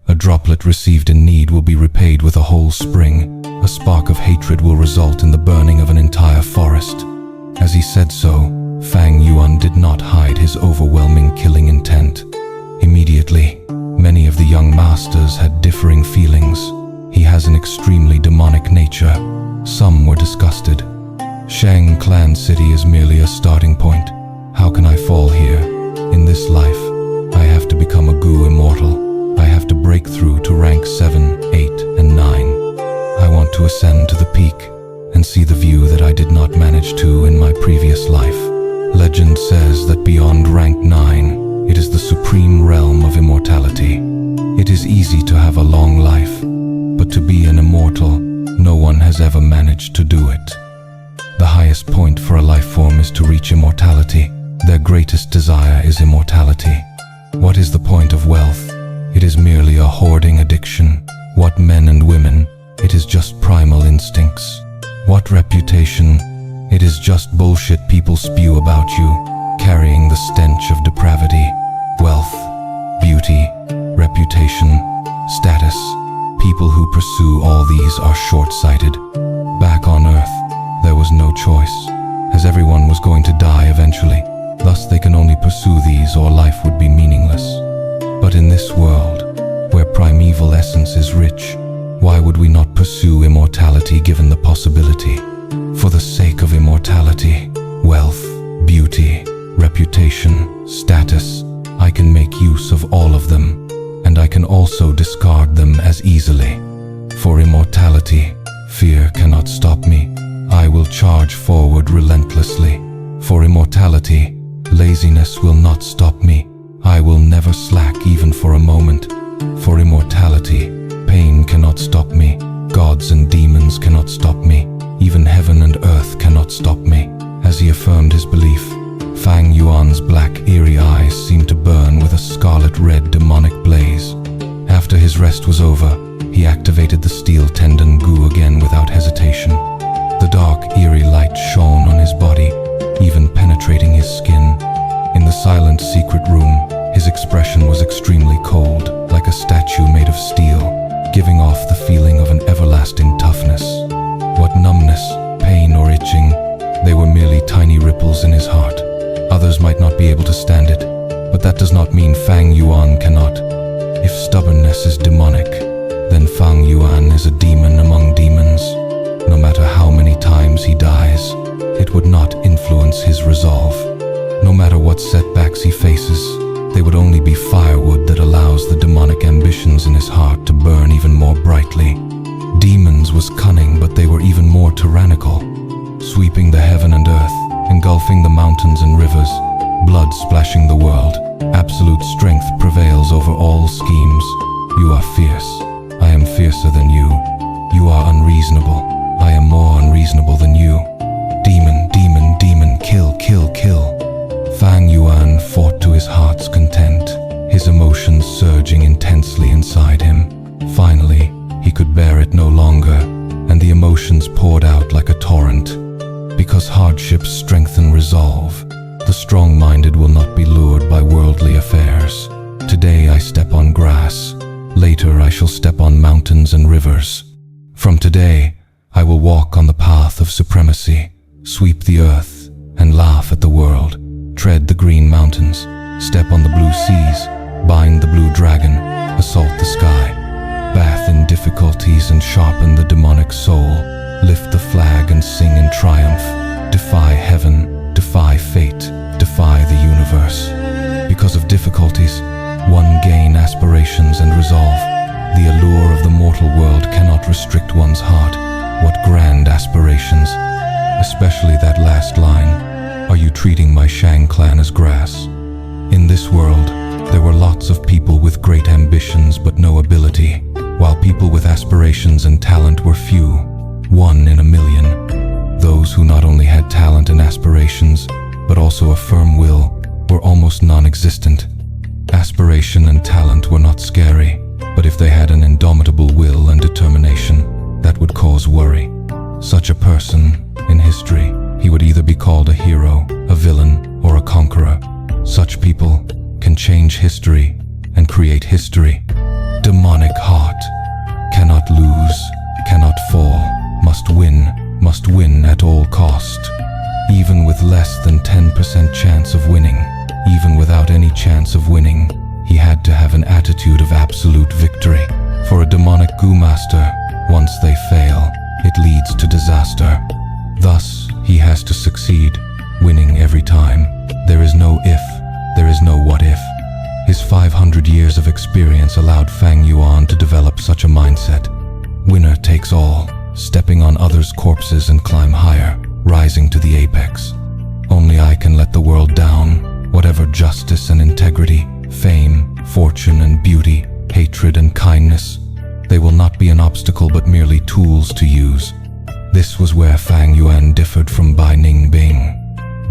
A droplet received in need will be repaid with a whole spring. A spark of hatred will result in the burning of an entire forest. As he said so, Fang Yuan did not hide his overwhelming killing intent. Immediately, many of the young masters had differing feelings. He has an extremely demonic nature. Some were disgusted. Shang Clan City is merely a starting point. How can I fall here? In this life, I have to become a Gu immortal. I have to break through to rank 7, 8, and 9. I want to ascend to the peak and see the view that I did not manage to in my previous life. Legend says that beyond rank 9, it is the supreme realm of immortality. It is easy to have a long life, but to be an immortal, no one has ever managed to do it. The highest point for a life form is to reach immortality. Their greatest desire is immortality. What is the point of wealth? It is merely a hoarding addiction. What men and women? It is just primal instincts. What reputation? It is just bullshit people spew about you, carrying the stench of depravity. Wealth, beauty, reputation, status. People who pursue all these are short-sighted. Back on Earth, there was no choice, as everyone was going to die eventually. Thus they can only pursue these or life would be meaningless. But in this world, where primeval essence is rich, why would we not pursue immortality given the possibility? For the sake of immortality, wealth, beauty, reputation, status, I can make use of all of them, and I can also discard them as easily. For immortality, fear cannot stop me. I will charge forward relentlessly. For immortality, laziness will not stop me. I will never slack even for a moment. For immortality, pain cannot stop me. Gods and demons cannot stop me. Even heaven and earth cannot stop me. As he affirmed his belief, Fang Yuan's black, eerie eyes seemed to burn with a scarlet-red demonic blaze. After his rest was over, he activated the steel tendon goo again without hesitation. The dark, eerie light shone on his body, even penetrating his skin. In the silent, secret room, his expression was extremely cold, like a statue made of steel, giving off the feeling of an everlasting toughness. What numbness, pain, or itching, they were merely tiny ripples in his heart. Others might not be able to stand it, but that does not mean Fang Yuan cannot. If stubbornness is demonic, then Fang Yuan is a demon among demons. No matter how many times he dies, it would not influence his resolve. No matter what setbacks he faces, they would only be firewood that allows the demonic ambitions in his heart to burn even more brightly. Demons was cunning, but they were even more tyrannical, sweeping the heaven and earth, engulfing the mountains and rivers, blood splashing the world. Absolute strength prevails over all schemes. You are fierce. I am fiercer than you. You are unreasonable. I am more unreasonable than you. Demon, demon, demon, kill, kill, kill. Fang Yuan fought to his heart's content, his emotions surging intensely inside him. Finally, he could bear it no longer, and the emotions poured out like a torrent. Because hardships strengthen resolve, the strong-minded will not be lured by worldly affairs. Today I step on grass. Later I shall step on mountains and rivers. From today, I will walk on the path of supremacy, sweep the earth, and laugh at the world. Tread the green mountains, step on the blue seas, bind the blue dragon, assault the sky, bath in difficulties and sharpen the demonic soul, lift the flag and sing in triumph, defy heaven, defy fate, defy the universe. Because of difficulties, one gain aspirations and resolve. The allure of the mortal world cannot restrict one's heart. What grand aspirations, especially that last line. Are you treating my Shang clan as grass? In this world, there were lots of people with great ambitions but no ability, while people with aspirations and talent were few, 1 in a million. Those who not only had talent and aspirations, but also a firm will, were almost non-existent. Aspiration and talent were not scary, but if they had an indomitable will and determination, that would cause worry. Such a person, in history, he would either be called a hero, a villain, or a conqueror. Such people can change history and create history. Demonic heart. Cannot lose, cannot fall, must win at all cost. Even with less than 10% chance of winning, even without any chance of winning, he had to have an attitude of absolute victory. For a demonic goo master, once they fail, it leads to disaster. Thus, he has to succeed, winning every time. There is no if, there is no what if. His 500 years of experience allowed Fang Yuan to develop such a mindset. Winner takes all, stepping on others' corpses and climb higher, rising to the apex. Only I can let the world down. Whatever justice and integrity, fame, fortune and beauty, hatred and kindness, they will not be an obstacle but merely tools to use. This was where Fang Yuan differed from Bai Ningbing.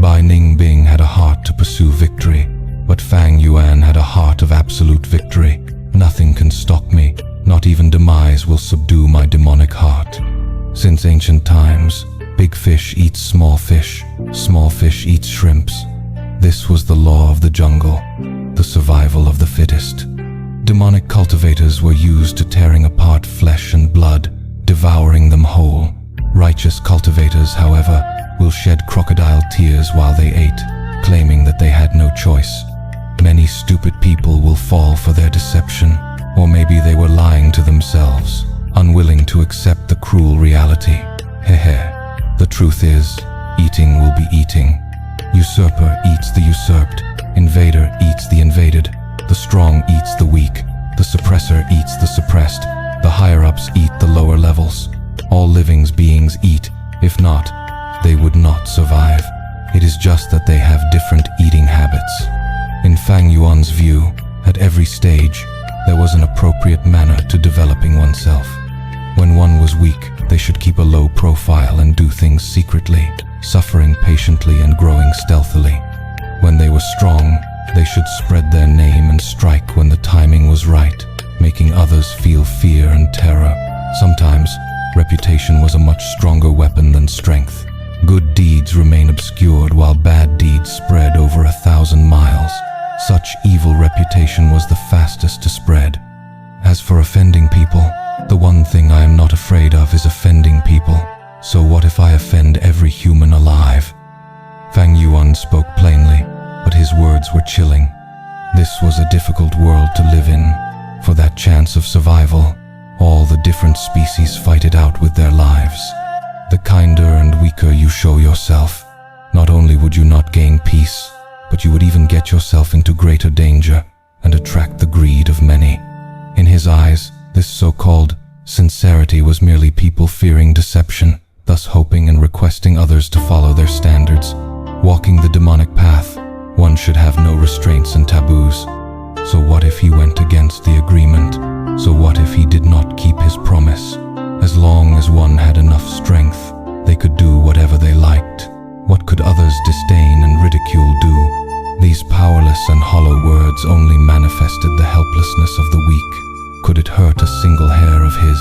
Bai Ningbing had a heart to pursue victory, but Fang Yuan had a heart of absolute victory. Nothing can stop me, not even demise will subdue my demonic heart. Since ancient times, big fish eats small fish eats shrimps. This was the law of the jungle, the survival of the fittest. Demonic cultivators were used to tearing apart flesh and blood, devouring them whole. Righteous cultivators, however, will shed crocodile tears while they ate, claiming that they had no choice. Many stupid people will fall for their deception, or maybe they were lying to themselves, unwilling to accept the cruel reality. Hehe. The truth is, eating will be eating. Usurper eats the usurped, invader eats the invaded, the strong eats the weak, the suppressor eats the suppressed, the higher-ups eat the lower levels. All living beings eat. If not, they would not survive. It is just that they have different eating habits. In Fang Yuan's view, at every stage, there was an appropriate manner to developing oneself. When one was weak, they should keep a low profile and do things secretly, suffering patiently and growing stealthily. When they were strong, they should spread their name and strike when the timing was right, making others feel fear and terror. Sometimes, reputation was a much stronger weapon than strength. Good deeds remain obscured while bad deeds spread over 1,000 miles. Such evil reputation was the fastest to spread. As for offending people, the one thing I am not afraid of is offending people. So what if I offend every human alive? Fang Yuan spoke plainly, but his words were chilling. This was a difficult world to live in. For that chance of survival, all the different species fight it out with their lives. The kinder and weaker you show yourself, not only would you not gain peace, but you would even get yourself into greater danger and attract the greed of many. In his eyes, this so-called sincerity was merely people fearing deception, thus hoping and requesting others to follow their standards. Walking the demonic path, one should have no restraints and taboos. So what if he went against the agreement? So what if he did not keep his promise? As long as one had enough strength, they could do whatever they liked. What could others' disdain and ridicule do? These powerless and hollow words only manifested the helplessness of the weak. Could it hurt a single hair of his?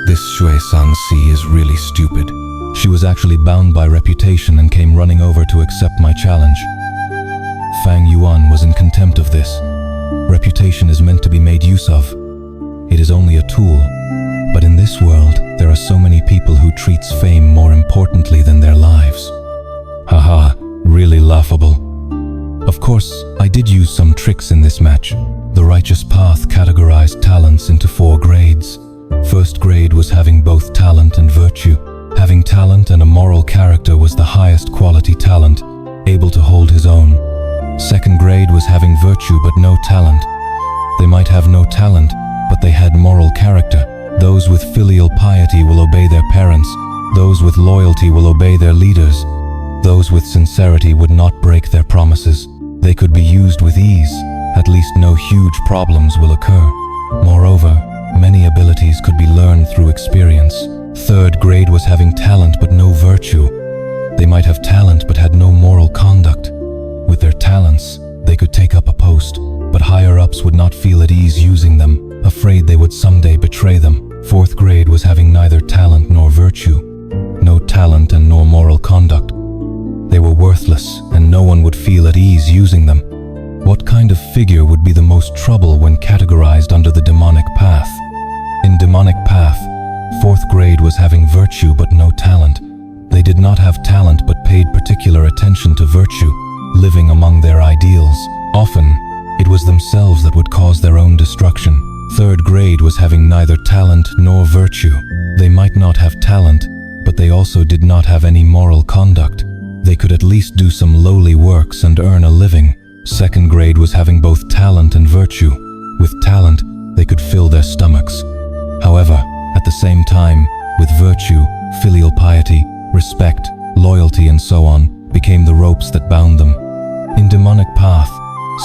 This Shui Sanxi is really stupid. She was actually bound by reputation and came running over to accept my challenge. Fang Yuan was in contempt of this. Reputation is meant to be made use of. It is only a tool. But in this world, there are so many people who treats fame more importantly than their lives. Haha, really laughable. Of course, I did use some tricks in this match. The righteous path categorized talents into 4 grades. First grade was having both talent and virtue. Having talent and a moral character was the highest quality talent, able to hold his own. Second grade was having virtue but no talent. They might have no talent, but they had moral character. Those with filial piety will obey their parents. Those with loyalty will obey their leaders. Those with sincerity would not break their promises. They could be used with ease. At least no huge problems will occur. Moreover, many abilities could be learned through experience. Third grade was having talent but no virtue. They might have talent but had no moral conduct. With their talents, they could take up a post, but higher-ups would not feel at ease using them, afraid they would someday betray them. Fourth grade was having neither talent nor virtue. No talent and nor moral conduct. They were worthless, and no one would feel at ease using them. What kind of figure would be the most trouble when categorized under the demonic path? In demonic path, fourth grade was having virtue but no talent. They did not have talent but paid particular attention to virtue, living among their ideals. Often, it was themselves that would cause their own destruction. Third grade was having neither talent nor virtue. They might not have talent, but they also did not have any moral conduct. They could at least do some lowly works and earn a living. Second grade was having both talent and virtue. With talent, they could fill their stomachs. However, at the same time, with virtue, filial piety, respect, loyalty, and so on, became the ropes that bound them. In Demonic Path,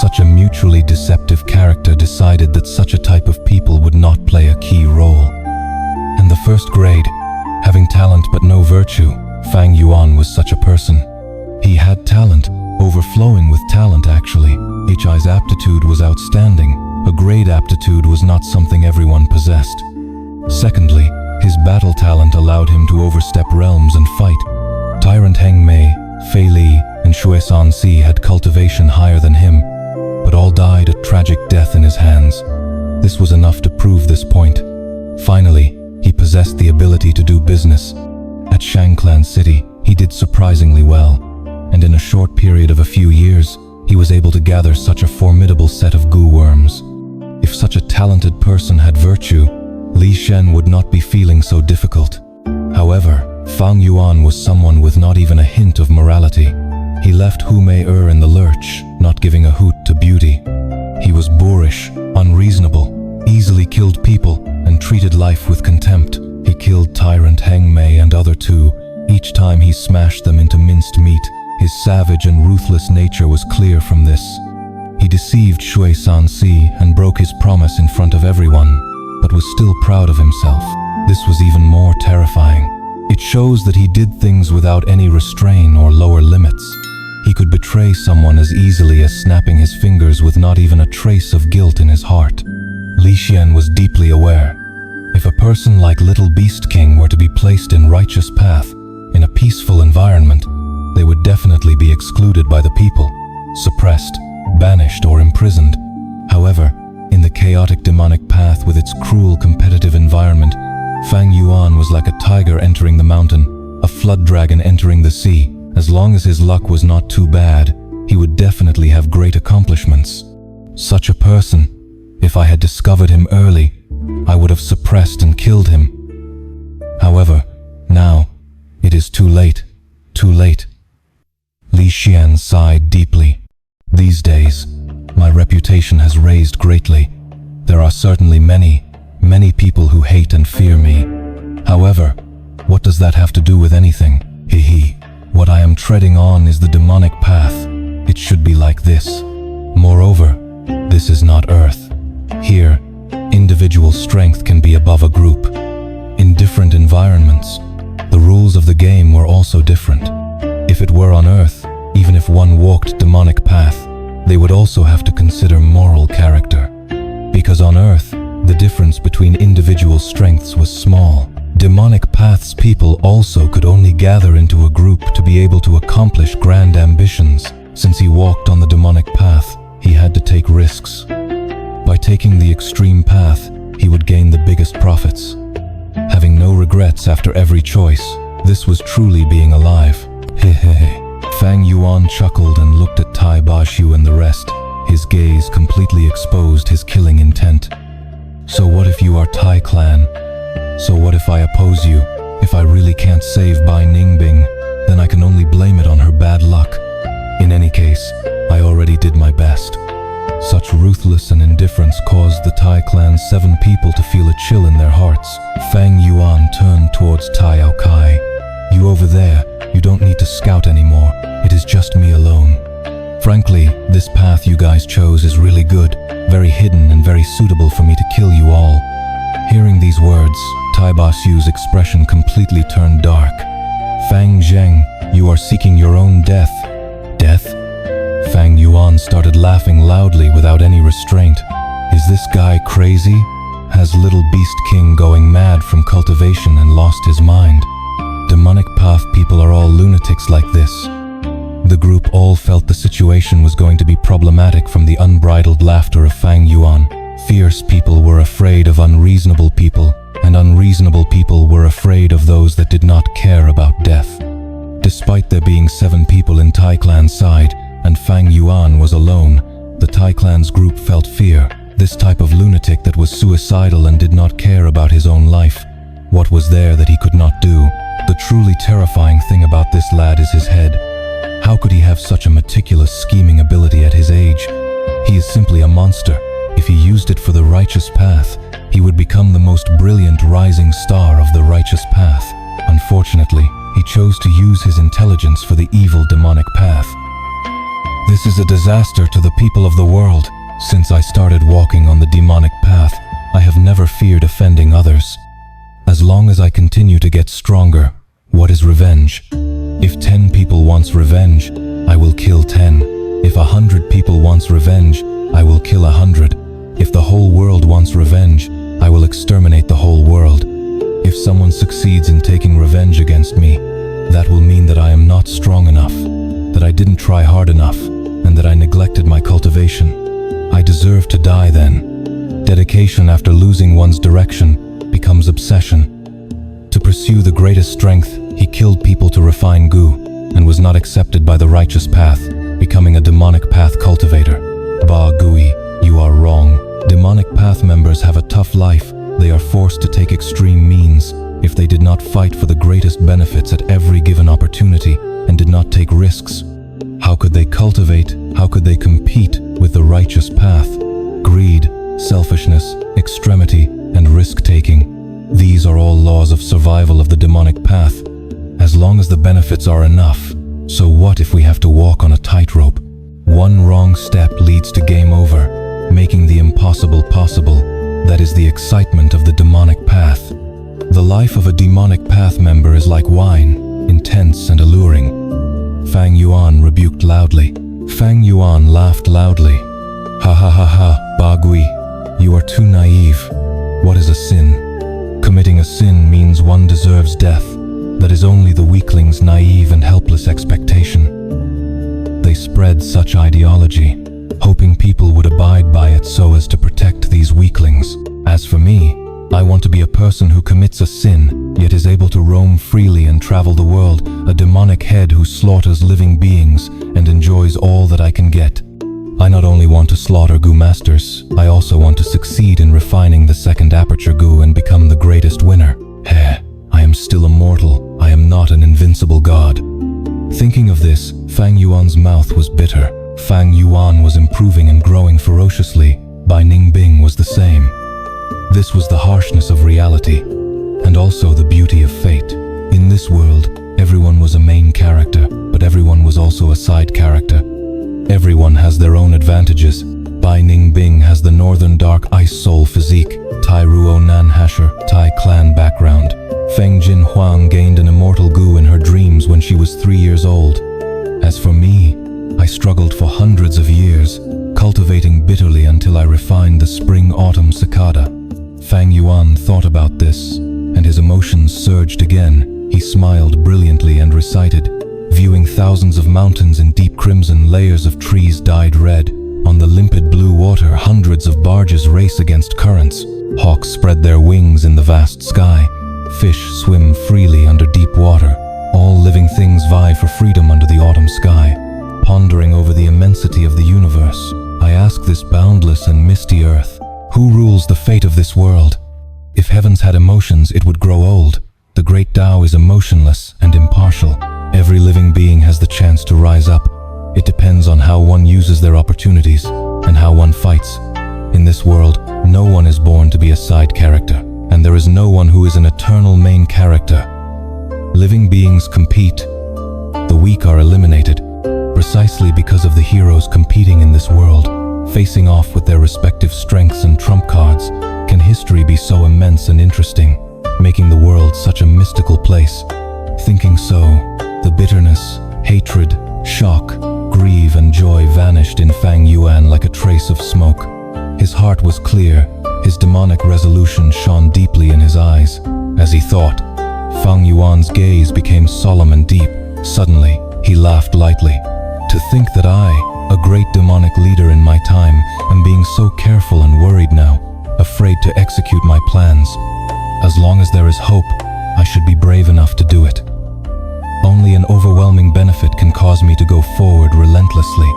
such a mutually deceptive character decided that such a type of people would not play a key role. And the first grade, having talent but no virtue, Fang Yuan was such a person. He had talent, overflowing with talent actually. HI's aptitude was outstanding. A grade aptitude was not something everyone possessed. Secondly, his battle talent allowed him to overstep realms and fight. Tyrant Heng Mei, Fei Li, and Shui Sanxi had cultivation higher than him, but all died a tragic death in his hands. This was enough to prove this point. Finally, he possessed the ability to do business. At Shangclan City, he did surprisingly well, and in a short period of a few years, he was able to gather such a formidable set of goo worms. If such a talented person had virtue, Li Shen would not be feeling so difficult. However, Fang Yuan was someone with not even a hint of morality. He left Hu Mei in the lurch, not giving a hoot to beauty. He was boorish, unreasonable, easily killed people, and treated life with contempt. He killed Tyrant Heng Mei and other two. Each time he smashed them into minced meat. His savage and ruthless nature was clear from this. He deceived Shui Sanxi and broke his promise in front of everyone, but was still proud of himself. This was even more terrifying. It shows that he did things without any restraint or lower limits. He could betray someone as easily as snapping his fingers with not even a trace of guilt in his heart. Li Xian was deeply aware. If a person like Little Beast King were to be placed in righteous path, in a peaceful environment, they would definitely be excluded by the people, suppressed, banished, or imprisoned. However, in the chaotic demonic path with its cruel competitive environment, Fang Yuan was like a tiger entering the mountain, a flood dragon entering the sea. As long as his luck was not too bad, he would definitely have great accomplishments. Such a person, if I had discovered him early, I would have suppressed and killed him. However, now, it is too late, too late. Li Xian sighed deeply. These days, my reputation has raised greatly. There are certainly many people who hate and fear me. However, what does that have to do with anything? Hee. What I am treading on is the demonic path. It should be like this. Moreover, this is not Earth. Here, individual strength can be above a group. In different environments, the rules of the game were also different. If it were on Earth, even if one walked demonic path, they would also have to consider moral character. Because on Earth, the difference between individual strengths was small. Demonic path's people also could only gather into a group to be able to accomplish grand ambitions. Since he walked on the demonic path, he had to take risks. By taking the extreme path, he would gain the biggest profits. Having no regrets after every choice, this was truly being alive. Hehehe. Fang Yuan chuckled and looked at Tai Bashu and the rest. His gaze completely exposed his killing intent. So what if you are Tai clan? So what if I oppose you? If I really can't save Bai Ningbing, then I can only blame it on her bad luck. In any case, I already did my best. Such ruthless and indifference caused the Tai clan's 7 people to feel a chill in their hearts. Fang Yuan turned towards Tai Aokai. You over there, you don't need to scout anymore. It is just me alone. Frankly, this path you guys chose is really good, very hidden and very suitable for me to kill you all. Hearing these words, Tai Basu's expression completely turned dark. Fang Zheng, you are seeking your own death. Death? Fang Yuan started laughing loudly without any restraint. Is this guy crazy? Has Little Beast King going mad from cultivation and lost his mind? Demonic path people are all lunatics like this. The group all felt the situation was going to be problematic from the unbridled laughter of Fang Yuan. Fierce people were afraid of unreasonable people, and unreasonable people were afraid of those that did not care about death. Despite there being 7 people in Tai Clan's side, and Fang Yuan was alone, the Tai Clan's group felt fear. This type of lunatic that was suicidal and did not care about his own life. What was there that he could not do? The truly terrifying thing about this lad is his head. How could he have such a meticulous scheming ability at his age? He is simply a monster. If he used it for the righteous path, he would become the most brilliant rising star of the righteous path. Unfortunately, He chose to use his intelligence for the evil demonic path. This is a disaster to the people of the world. Since I started walking on the demonic path, I have never feared offending others. As long as I continue to get stronger, what is revenge? If 10 people wants revenge, I will kill 10. If 100 people wants revenge, I will kill 100. If the whole world wants revenge, I will exterminate the whole world. If someone succeeds in taking revenge against me, that will mean that I am not strong enough, that I didn't try hard enough, and that I neglected my cultivation. I deserve to die then. Dedication after losing one's direction becomes obsession. To pursue the greatest strength, he killed people to refine Gu, and was not accepted by the righteous path, becoming a demonic path cultivator. Ba Gui, you are wrong. Demonic path members have a tough life. They are forced to take extreme means. If they did not fight for the greatest benefits at every given opportunity and did not take risks, how could they cultivate, how could they compete with the righteous path? Greed, selfishness, extremity, and risk-taking. These are all laws of survival of the demonic path. As long as the benefits are enough, so what if we have to walk on a tightrope? One wrong step leads to game over, making the impossible possible. That is the excitement of the demonic path. The life of a demonic path member is like wine, intense and alluring. Fang Yuan rebuked loudly. Fang Yuan laughed loudly. Ha ha ha ha, Ba Gui, you are too naive. What is a sin? Committing a sin means one deserves death. That is only the weakling's naive and helpless expectation. They spread such ideology, hoping people would abide by it so as to protect these weaklings. As for me, I want to be a person who commits a sin, yet is able to roam freely and travel the world, a demonic head who slaughters living beings and enjoys all that I can get. I not only want to slaughter Gu masters, I also want to succeed in refining the second aperture Gu and become the greatest winner. I am still immortal. I am not an invincible god. Thinking of this, Fang Yuan's mouth was bitter. Fang Yuan was improving and growing ferociously. Bai Ningbing was the same. This was the harshness of reality, and also the beauty of fate. In this world, everyone was a main character, but everyone was also a side character. Everyone has their own advantages. Bai Ningbing has the northern dark ice soul physique, Tai Ruo Nan Hasher, Tai clan background. Feng Jin Huang gained an immortal Gu in her dreams when she was 3 years old. As for me, I struggled for hundreds of years, cultivating bitterly until I refined the spring-autumn cicada. Fang Yuan thought about this, and his emotions surged again. He smiled brilliantly and recited, viewing thousands of mountains in deep crimson, layers of trees dyed red. On the limpid blue water, hundreds of barges race against currents. Hawks spread their wings in the vast sky. Fish swim freely under deep water. All living things vie for freedom under the autumn sky. Pondering over the immensity of the universe, I ask this boundless and misty earth, who rules the fate of this world? If heavens had emotions, it would grow old. The great Tao is emotionless and impartial. Every living being has the chance to rise up. It depends on how one uses their opportunities and how one fights. In this world, no one is born to be a side character, and there is no one who is an eternal main character. Living beings compete. The weak are eliminated, precisely because of the heroes competing in this world, facing off with their respective strengths and trump cards. Can history be so immense and interesting, making the world such a mystical place? Thinking so, the bitterness, hatred, shock, grief and joy vanished in Fang Yuan like a trace of smoke. His heart was clear, his demonic resolution shone deeply in his eyes. As he thought, Fang Yuan's gaze became solemn and deep. Suddenly, he laughed lightly. To think that I, a great demonic leader in my time, am being so careful and worried now, afraid to execute my plans. As long as there is hope, I should be brave enough to do it. Only an overwhelming benefit can cause me to go forward relentlessly.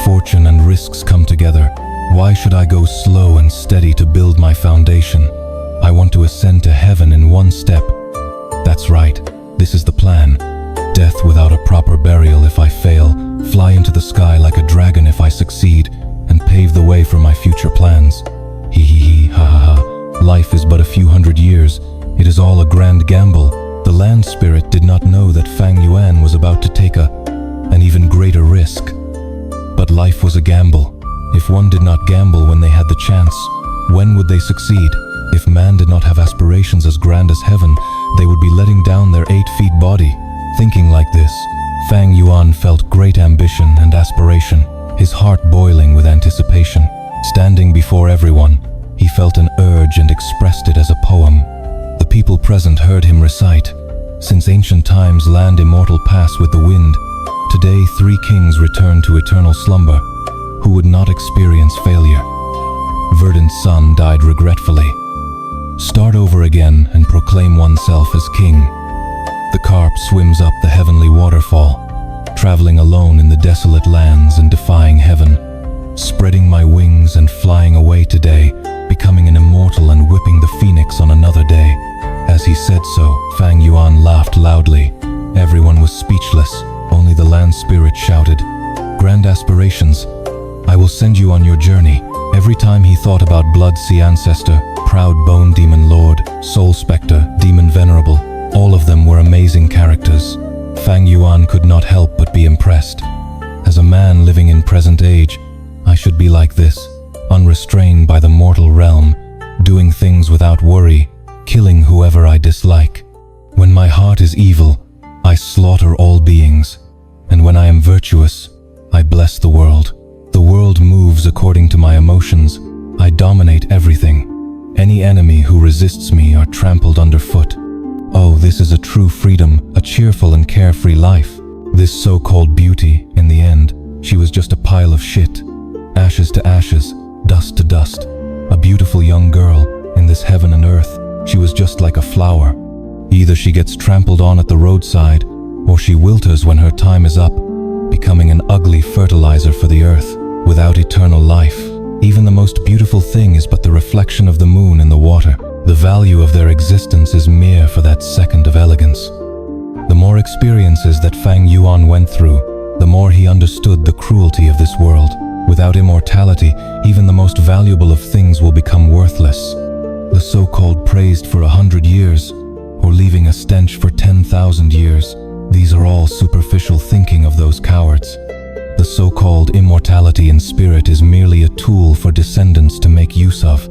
Fortune and risks come together. Why should I go slow and steady to build my foundation? I want to ascend to heaven in one step. That's right, this is the plan. Death without a proper burial if I fail, fly into the sky like a dragon if I succeed, and pave the way for my future plans. Hee hee hee, ha ha ha. Life is but a few hundred years. It is all a grand gamble. The land spirit did not know that Fang Yuan was about to take an even greater risk. But life was a gamble. If one did not gamble when they had the chance, when would they succeed? If man did not have aspirations as grand as heaven, they would be letting down their 8-feet body. Thinking like this, Fang Yuan felt great ambition and aspiration, his heart boiling with anticipation. Standing before everyone, he felt an urge and expressed it as a poem. The people present heard him recite, "Since ancient times land immortal pass with the wind, today 3 kings return to eternal slumber, who would not experience failure. Verdant sun died regretfully. Start over again and proclaim oneself as king." The carp swims up the heavenly waterfall, traveling alone in the desolate lands and defying heaven. Spreading my wings and flying away today, becoming an immortal and whipping the phoenix on another day. As he said so, Fang Yuan laughed loudly. Everyone was speechless, only the land spirit shouted, "Grand aspirations, I will send you on your journey." Every time he thought about Blood Sea Ancestor, Proud Bone Demon Lord, Soul Spectre, Demon Venerable, all of them were amazing characters. Fang Yuan could not help but be impressed. As a man living in present age, I should be like this, unrestrained by the mortal realm, doing things without worry, killing whoever I dislike. When my heart is evil, I slaughter all beings, and when I am virtuous, I bless the world. The world moves according to my emotions. I dominate everything. Any enemy who resists me are trampled underfoot. Oh, this is a true freedom, a cheerful and carefree life. This so-called beauty, in the end, she was just a pile of shit. Ashes to ashes, dust to dust. A beautiful young girl, in this heaven and earth, she was just like a flower. Either she gets trampled on at the roadside, or she wilters when her time is up, becoming an ugly fertilizer for the earth. Without eternal life, even the most beautiful thing is but the reflection of the moon in the water. The value of their existence is mere for that second of elegance. The more experiences that Fang Yuan went through, the more he understood the cruelty of this world. Without immortality, even the most valuable of things will become worthless. The so-called praised for 100 years, or leaving a stench for 10,000 years, these are all superficial thinking of those cowards. The so-called immortality in spirit is merely a tool for descendants to make use of.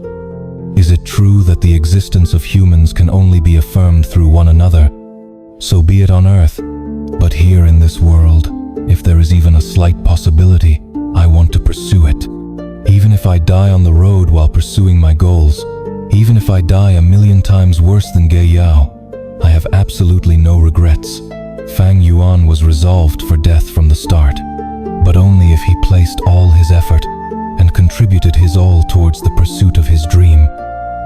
Is it true that the existence of humans can only be affirmed through one another? So be it on earth, but here in this world, if there is even a slight possibility, I want to pursue it. Even if I die on the road while pursuing my goals, even if I die 1,000,000 times worse than Ge Yao, I have absolutely no regrets. Fang Yuan was resolved for death from the start, but only if he placed all his effort and contributed his all towards the pursuit of his dream,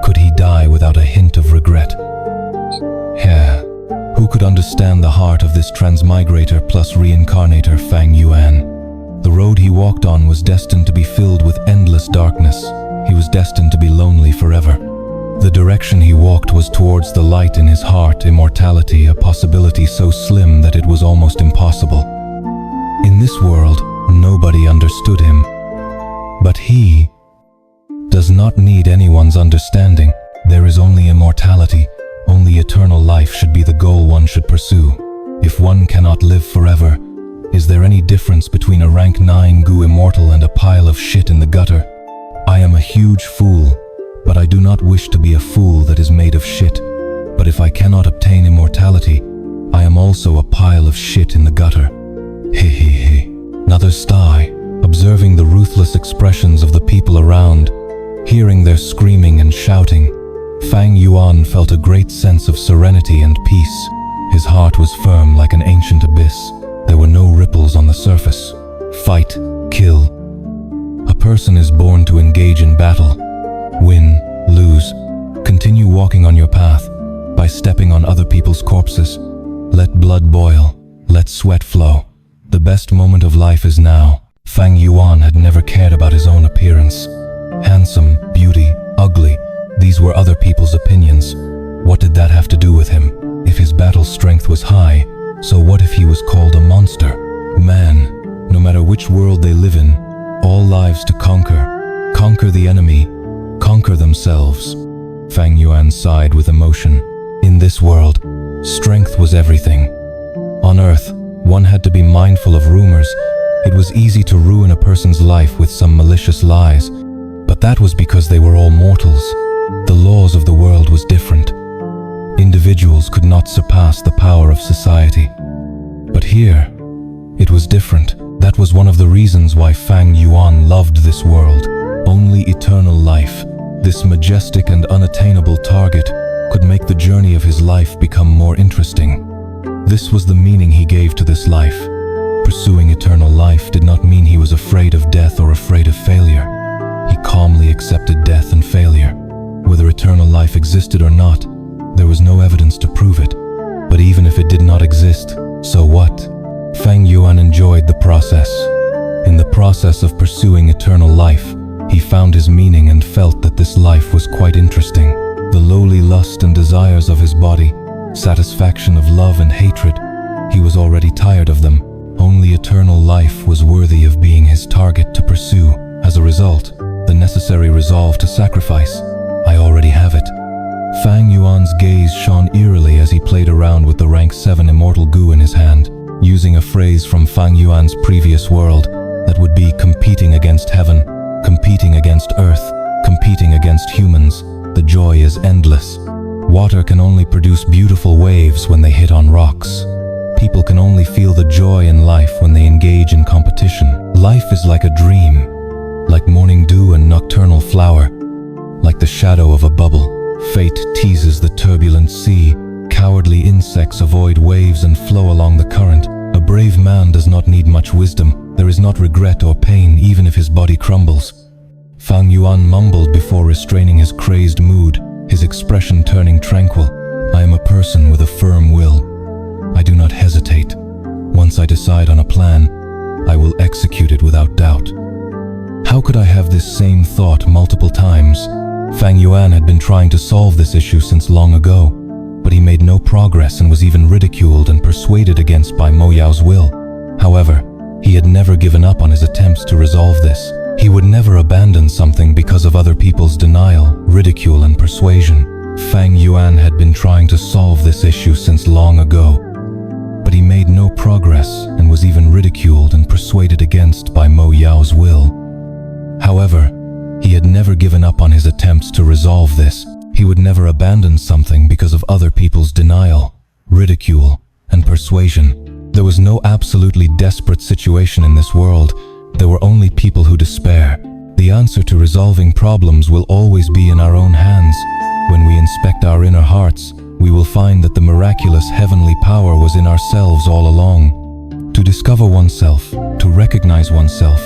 could he die without a hint of regret. Yeah, who could understand the heart of this transmigrator plus reincarnator Fang Yuan? The road he walked on was destined to be filled with endless darkness. He was destined to be lonely forever. The direction he walked was towards the light in his heart, immortality, a possibility so slim that it was almost impossible. In this world, nobody understood him. But he does not need anyone's understanding. There is only immortality. Only eternal life should be the goal one should pursue. If one cannot live forever, is there any difference between a rank 9 goo immortal and a pile of shit in the gutter? I am a huge fool, but I do not wish to be a fool that is made of shit. But if I cannot obtain immortality, I am also a pile of shit in the gutter. He he he. Another sigh, observing the ruthless expressions of the people around, hearing their screaming and shouting, Fang Yuan felt a great sense of serenity and peace. His heart was firm like an ancient abyss. There were no ripples on the surface. Fight, kill. A person is born to engage in battle. Win, lose. Continue walking on your path by stepping on other people's corpses. Let blood boil. Let sweat flow. The best moment of life is now. Fang Yuan had never cared about his own appearance. Handsome, beauty, ugly. These were other people's opinions. What did that have to do with him? If his battle strength was high, so what if he was called a monster? Man, no matter which world they live in, all lives to conquer. Conquer the enemy. Conquer themselves. Fang Yuan sighed with emotion. In this world, Strength was everything. On Earth, one had to be mindful of rumors. It was easy to ruin a person's life with some malicious lies, but that was because they were all mortals. The laws of the world was different. Individuals could not surpass the power of society. But here, it was different. That was one of the reasons why Fang Yuan loved this world. Only eternal life, this majestic and unattainable target, could make the journey of his life become more interesting. This was the meaning he gave to this life. Pursuing eternal life did not mean he was afraid of death or afraid of failure. He calmly accepted death and failure. Whether eternal life existed or not, there was no evidence to prove it. But even if it did not exist, so what? Fang Yuan enjoyed the process. In the process of pursuing eternal life, he found his meaning and felt that this life was quite interesting. The lowly lust and desires of his body, satisfaction of love and hatred, he was already tired of them. Only eternal life was worthy of being his target to pursue. As a result, the necessary resolve to sacrifice, I already have it. Fang Yuan's gaze shone eerily as he played around with the rank 7 immortal goo in his hand, using a phrase from Fang Yuan's previous world that would be competing against heaven, competing against earth, competing against humans. The joy is endless. Water can only produce beautiful waves when they hit on rocks. People can only feel the joy in life when they engage in competition. Life is like a dream, like morning dew and nocturnal flower, like the shadow of a bubble. Fate teases the turbulent sea. Cowardly insects avoid waves and flow along the current. A brave man does not need much wisdom. There is not regret or pain even if his body crumbles. Fang Yuan mumbled before restraining his crazed mood, his expression turning tranquil. I am a person with a firm will. I do not hesitate. Once I decide on a plan, I will execute it without doubt. How could I have this same thought multiple times? Fang Yuan had been trying to solve this issue since long ago, but he made no progress and was even ridiculed and persuaded against by Mo Yao's will. However, he had never given up on his attempts to resolve this. He would never abandon something because of other people's denial, ridicule, and persuasion. Fang Yuan had been trying to solve this issue since long ago, but he made no progress and was even ridiculed and persuaded against by Mo Yao's will. However, he had never given up on his attempts to resolve this. He would never abandon something because of other people's denial, ridicule, and persuasion. There was no absolutely desperate situation in this world. There were only people who despair. The answer to resolving problems will always be in our own hands. When we inspect our inner hearts, we will find that the miraculous heavenly power was in ourselves all along. To discover oneself, to recognize oneself,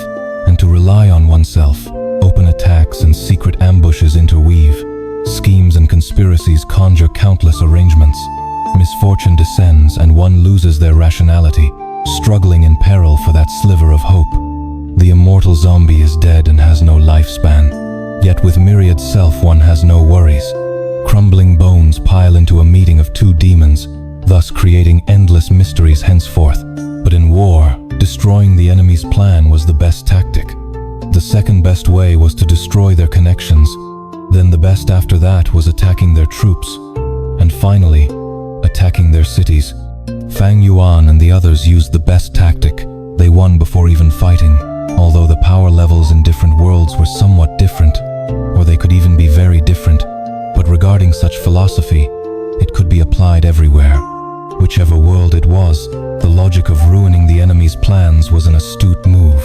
and to rely on oneself, open attacks and secret ambushes interweave. Schemes and conspiracies conjure countless arrangements. Misfortune descends and one loses their rationality, struggling in peril for that sliver of hope. The immortal zombie is dead and has no lifespan. Yet with myriad self one has no worries. Crumbling bones pile into a meeting of two demons, thus creating endless mysteries henceforth. But in war, destroying the enemy's plan was the best tactic. The second best way was to destroy their connections. Then the best after that was attacking their troops. And finally, attacking their cities. Fang Yuan and the others used the best tactic. They won before even fighting. Although the power levels in different worlds were somewhat different, or they could even be very different, but regarding such philosophy, it could be applied everywhere. Whichever world it was, the logic of ruining the enemy's plans was an astute move.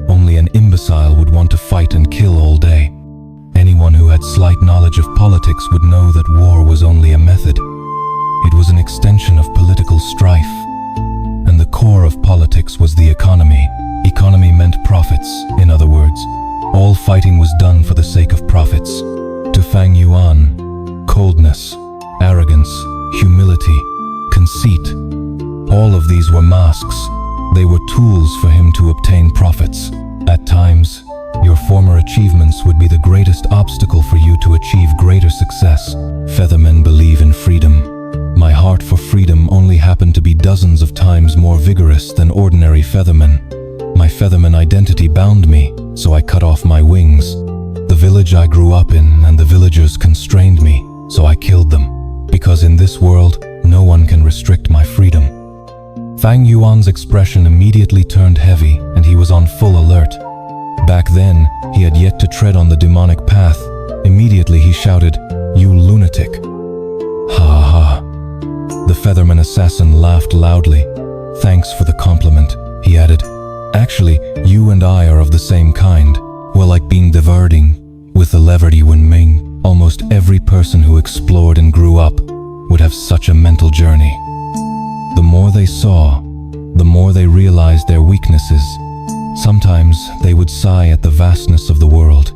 Only an imbecile would want to fight and kill all day. Anyone who had slight knowledge of politics would know that war was only a method. It was an extension of political strife. And the core of politics was the economy. Economy meant profits, in other words. All fighting was done for the sake of profits. To Fang Yuan, coldness, arrogance, humility, conceit, all of these were masks. They were tools for him to obtain profits. At times, your former achievements would be the greatest obstacle for you to achieve greater success. Feathermen believe in freedom. My heart for freedom only happened to be dozens of times more vigorous than ordinary feathermen. My featherman identity bound me, so I cut off my wings. The village I grew up in and the villagers constrained me, so I killed them. Because in this world, No one can restrict my freedom. Fang Yuan's expression immediately turned heavy, and he was on full alert. Back then, he had yet to tread on the demonic path. Immediately he shouted, "You lunatic!" Ha ha ha. The Featherman assassin laughed loudly. "Thanks for the compliment," he added. "Actually, you and I are of the same kind. We're like being diverting with the levity when Ming. Almost every person who explored and grew up would have such a mental journey. The more they saw, the more they realized their weaknesses. Sometimes they would sigh at the vastness of the world,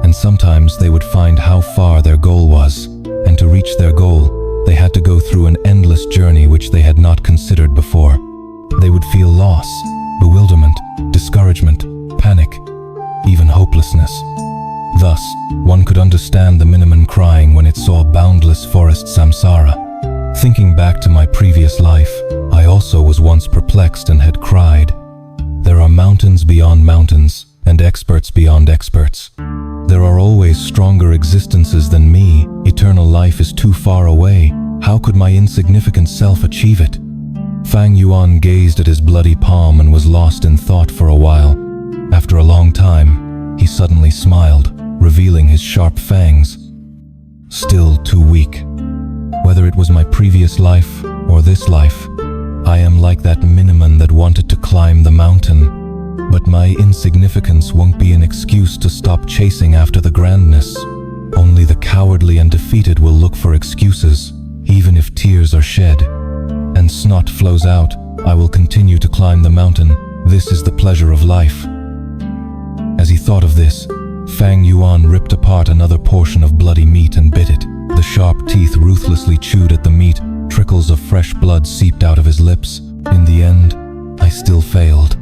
and sometimes they would find how far their goal was, and to reach their goal, they had to go through an endless journey which they had not considered before. They would feel loss, bewilderment, discouragement, panic, even hopelessness. Thus, one could understand the Miniman crying when it saw boundless forest samsara. Thinking back to my previous life, I also was once perplexed and had cried. There are mountains beyond mountains, and experts beyond experts. There are always stronger existences than me. Eternal life is too far away. How could my insignificant self achieve it? Fang Yuan gazed at his bloody palm and was lost in thought for a while. After a long time, he suddenly smiled, revealing his sharp fangs. Still too weak. Whether it was my previous life or this life, I am like that Miniman that wanted to climb the mountain. But my insignificance won't be an excuse to stop chasing after the grandness. Only the cowardly and defeated will look for excuses, even if tears are shed and snot flows out. I will continue to climb the mountain. This is the pleasure of life. As he thought of this, Fang Yuan ripped apart another portion of bloody meat and bit it. The sharp teeth ruthlessly chewed at the meat. Trickles of fresh blood seeped out of his lips. In the end, I still failed.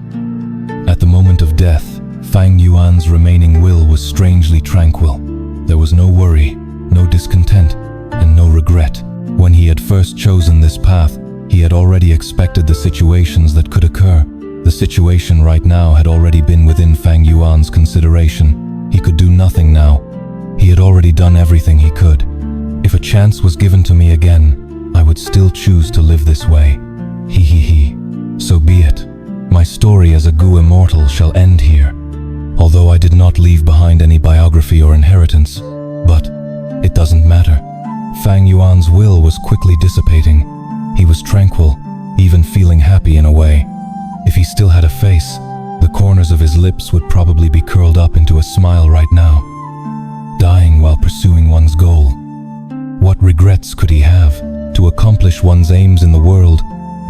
At the moment of death, Fang Yuan's remaining will was strangely tranquil. There was no worry, no discontent, and no regret. When he had first chosen this path, he had already expected the situations that could occur. The situation right now had already been within Fang Yuan's consideration. He could do nothing now. He had already done everything he could. If a chance was given to me again, I would still choose to live this way. He. So be it. My story as a Gu immortal shall end here. Although I did not leave behind any biography or inheritance, but it doesn't matter. Fang Yuan's will was quickly dissipating. He was tranquil, even feeling happy in a way. If he still had a face, the corners of his lips would probably be curled up into a smile right now. Dying while pursuing one's goal. What regrets could he have? To accomplish one's aims in the world,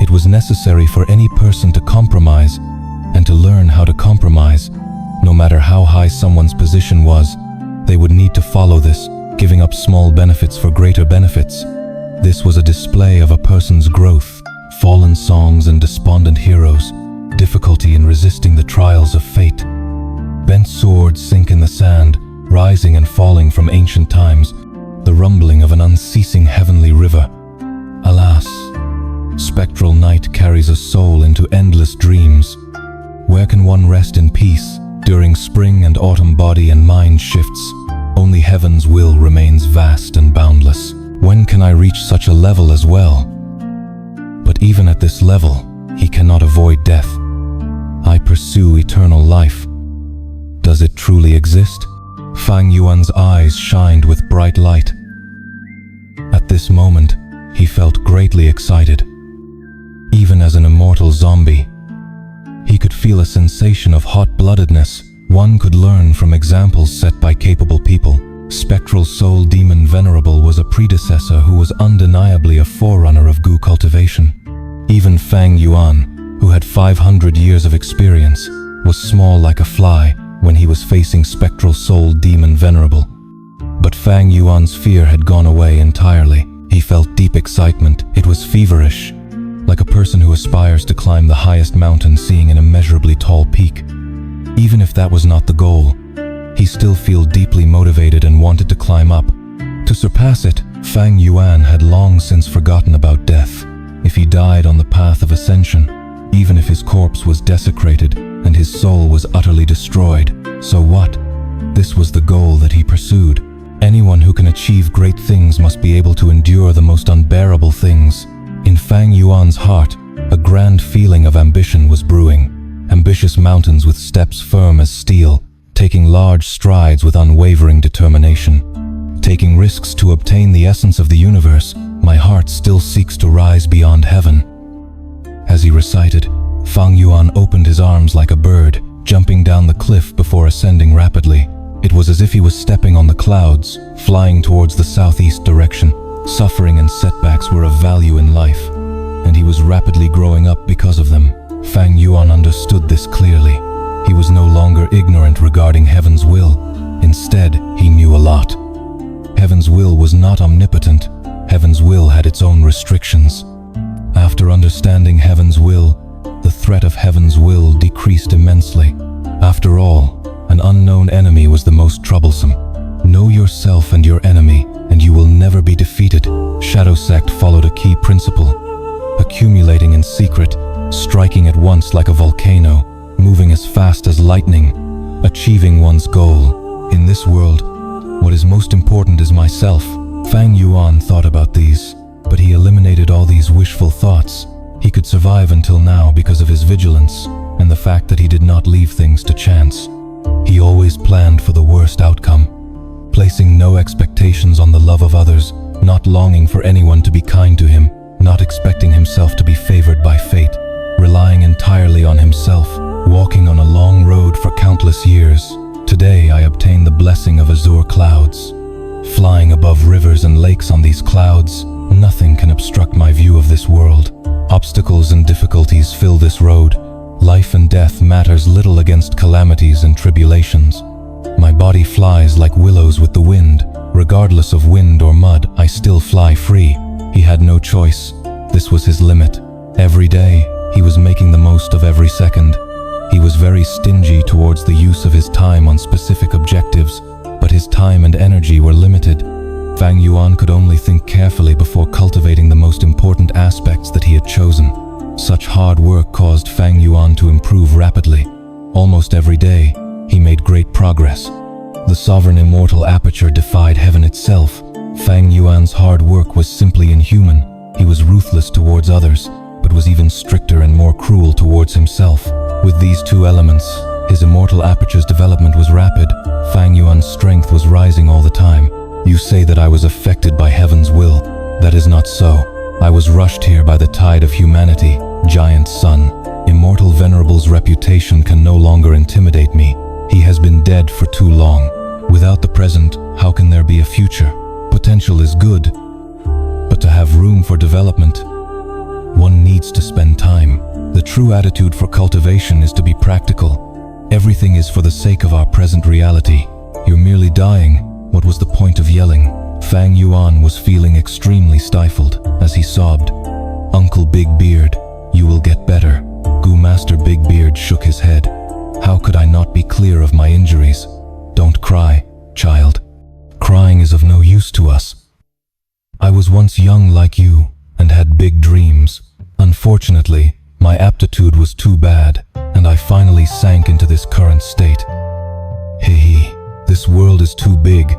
it was necessary for any person to compromise, and to learn how to compromise. No matter how high someone's position was, they would need to follow this, giving up small benefits for greater benefits. This was a display of a person's growth, fallen songs and despondent heroes, difficulty in resisting the trials of fate. Bent swords sink in the sand, rising and falling from ancient times, the rumbling of an unceasing heavenly river. Alas, spectral night carries a soul into endless dreams. Where can one rest in peace during spring and autumn? Body and mind shifts. Only heaven's will remains vast and boundless. When can I reach such a level as well? But even at this level, he cannot avoid death. I pursue eternal life. Does it truly exist? Fang Yuan's eyes shined with bright light. At this moment, he felt greatly excited. Even as an immortal zombie, he could feel a sensation of hot-bloodedness. One could learn from examples set by capable people. Spectral Soul Demon Venerable was a predecessor who was undeniably a forerunner of Gu cultivation. Even Fang Yuan, who had 500 years of experience, was small like a fly when he was facing Spectral Soul Demon Venerable. But Fang Yuan's fear had gone away entirely. He felt deep excitement. It was feverish, like a person who aspires to climb the highest mountain seeing an immeasurably tall peak. Even if that was not the goal, he still felt deeply motivated and wanted to climb up. To surpass it, Fang Yuan had long since forgotten about death. If he died on the path of ascension, even if his corpse was desecrated and his soul was utterly destroyed, so what? This was the goal that he pursued. Anyone who can achieve great things must be able to endure the most unbearable things. In Fang Yuan's heart, a grand feeling of ambition was brewing. Ambitious mountains with steps firm as steel, taking large strides with unwavering determination. Taking risks to obtain the essence of the universe, my heart still seeks to rise beyond heaven. As he recited, Fang Yuan opened his arms like a bird, jumping down the cliff before ascending rapidly. It was as if he was stepping on the clouds, flying towards the southeast direction. Suffering and setbacks were of value in life, and he was rapidly growing up because of them. Fang Yuan understood this clearly. He was no longer ignorant regarding heaven's will. Instead, he knew a lot. Heaven's will was not omnipotent. Heaven's will had its own restrictions. After understanding heaven's will, the threat of heaven's will decreased immensely. After all, an unknown enemy was the most troublesome. Know yourself and your enemy, and you will never be defeated. Shadow Sect followed a key principle: accumulating in secret, striking at once like a volcano, moving as fast as lightning, achieving one's goal. In this world, what is most important is myself. Fang Yuan thought about these, but he eliminated all these wishful thoughts. He could survive until now because of his vigilance and the fact that he did not leave things to chance. He always planned for the worst outcome, placing no expectations on the love of others, not longing for anyone to be kind to him, not expecting himself to be favored by fate, relying entirely on himself, walking on a long road for countless years. Today I obtained the blessing of azure clouds. Flying above rivers and lakes on these clouds, nothing can obstruct my view of this world. Obstacles and difficulties fill this road. Life and death matters little against calamities and tribulations. My body flies like willows with the wind. Regardless of wind or mud, I still fly free. He had no choice. This was his limit. Every day, he was making the most of every second. He was very stingy towards the use of his time on specific objectives, but his time and energy were limited. Fang Yuan could only think carefully before cultivating the most important aspects that he had chosen. Such hard work caused Fang Yuan to improve rapidly. Almost every day, he made great progress. The sovereign immortal aperture defied heaven itself. Fang Yuan's hard work was simply inhuman. He was ruthless towards others, but was even stricter and more cruel towards himself. With these two elements, his immortal aperture's development was rapid. Fang Yuan's strength was rising all the time. You say that I was affected by heaven's will. That is not so. I was rushed here by the tide of humanity. Giant sun. Immortal Venerable's reputation can no longer intimidate me. He has been dead for too long. Without the present, how can there be a future? Potential is good, but to have room for development, one needs to spend time. The true attitude for cultivation is to be practical. Everything is for the sake of our present reality. You're merely dying. What was the point of yelling? Fang Yuan was feeling extremely stifled as he sobbed. Uncle Big Beard, you will get better. Goo Master Big Beard shook his head. How could I not be clear of my injuries? Don't cry, child. Crying is of no use to us. I was once young like you and had big dreams. Unfortunately, my aptitude was too bad, and I finally sank into this current state. Hee. This world is too big,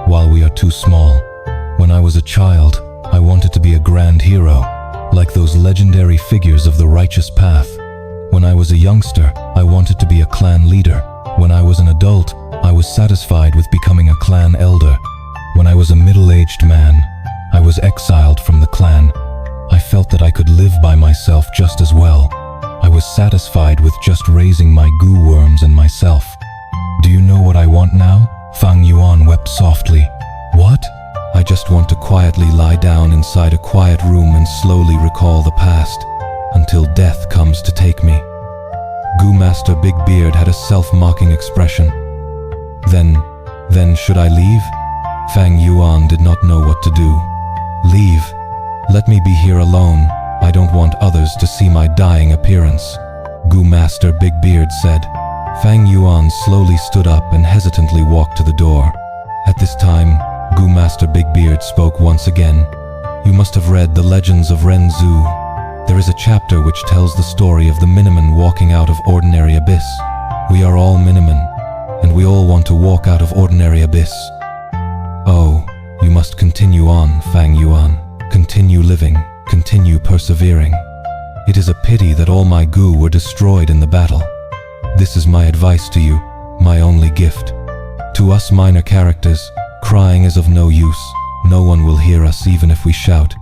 while we are too small. When I was a child, I wanted to be a grand hero, like those legendary figures of the righteous path. When I was a youngster, I wanted to be a clan leader. When I was an adult, I was satisfied with becoming a clan elder. When I was a middle-aged man, I was exiled from the clan. I felt that I could live by myself just as well. I was satisfied with just raising my goo worms and myself. Do you know what I want now? Fang Yuan wept softly. What? I just want to quietly lie down inside a quiet room and slowly recall the past, until death comes to take me. Goo Master Big Beard had a self-mocking expression. Then should I leave? Fang Yuan did not know what to do. Leave. Let me be here alone. I don't want others to see my dying appearance, Goo Master Big Beard said. Fang Yuan slowly stood up and hesitantly walked to the door. At this time, Goo Master Big Beard spoke once again. You must have read the legends of Ren Zhu. There is a chapter which tells the story of the Miniman walking out of ordinary abyss. We are all Miniman, and we all want to walk out of ordinary abyss. Oh, you must continue on, Fang Yuan. Continue living. continue persevering. It is a pity that all my gu were destroyed in the battle. This is my advice to you, my only gift. To us minor characters, crying is of no use. No one will hear us even if we shout.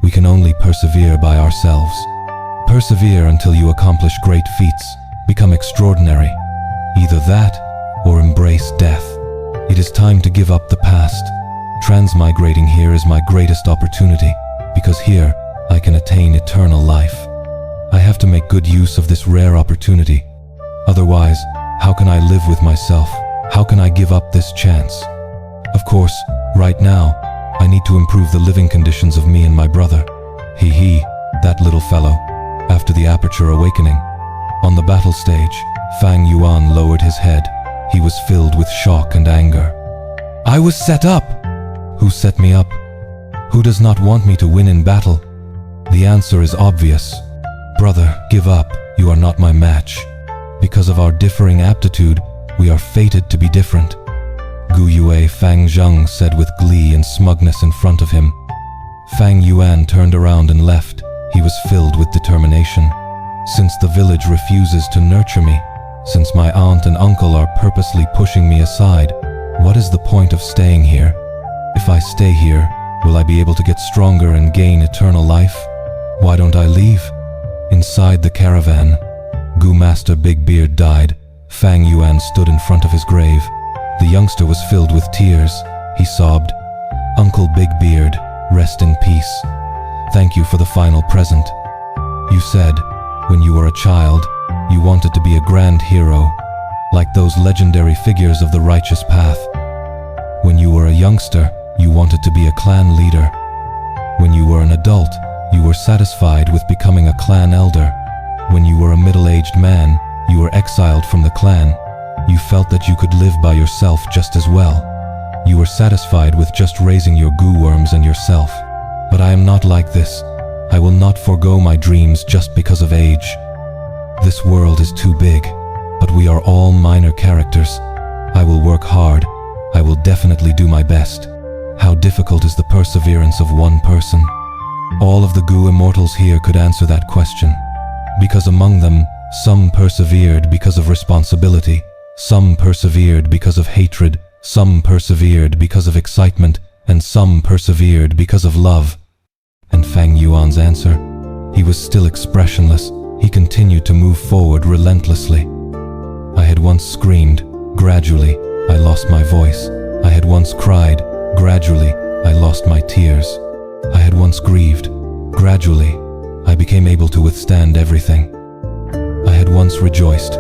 We can only persevere by ourselves. Persevere until you accomplish great feats, become extraordinary. Either that, or embrace death. It is time to give up the past. Transmigrating here is my greatest opportunity, because here I can attain eternal life. I have to make good use of this rare opportunity. Otherwise, how can I live with myself? How can I give up this chance? Of course, right now, I need to improve the living conditions of me and my brother. He, that little fellow, after the aperture awakening. On the battle stage, Fang Yuan lowered his head. He was filled with shock and anger. I was set up! Who set me up? Who does not want me to win in battle? The answer is obvious. Brother, give up. You are not my match. Because of our differing aptitude, we are fated to be different. Gu Yue Fang Zheng said with glee and smugness in front of him. Fang Yuan turned around and left. He was filled with determination. Since the village refuses to nurture me, since my aunt and uncle are purposely pushing me aside, what is the point of staying here? If I stay here, will I be able to get stronger and gain eternal life? Why don't I leave? Inside the caravan, Gu Master Big Beard died. Fang Yuan stood in front of his grave. The youngster was filled with tears. He sobbed, Uncle Big Beard, rest in peace. Thank you for the final present. You said, when you were a child, you wanted to be a grand hero, like those legendary figures of the righteous path. When you were a youngster, you wanted to be a clan leader. When you were an adult, you were satisfied with becoming a clan elder. When you were a middle-aged man, you were exiled from the clan. You felt that you could live by yourself just as well. You were satisfied with just raising your goo worms and yourself. But I am not like this. I will not forego my dreams just because of age. This world is too big, but we are all minor characters. I will work hard. I will definitely do my best. How difficult is the perseverance of one person? All of the Gu immortals here could answer that question. Because among them, some persevered because of responsibility, some persevered because of hatred, some persevered because of excitement, and some persevered because of love. And Fang Yuan's answer? He was still expressionless. He continued to move forward relentlessly. I had once screamed. Gradually, I lost my voice. I had once cried. Gradually, I lost my tears. I had once grieved. Gradually, I became able to withstand everything. I had once rejoiced.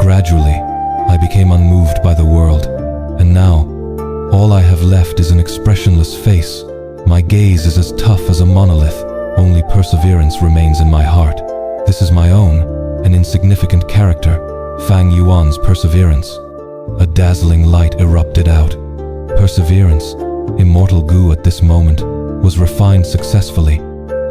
Gradually, I became unmoved by the world. And now, all I have left is an expressionless face. My gaze is as tough as a monolith. Only perseverance remains in my heart. This is my own, an insignificant character, Fang Yuan's perseverance. A dazzling light erupted out. Perseverance, immortal Gu at this moment, was refined successfully.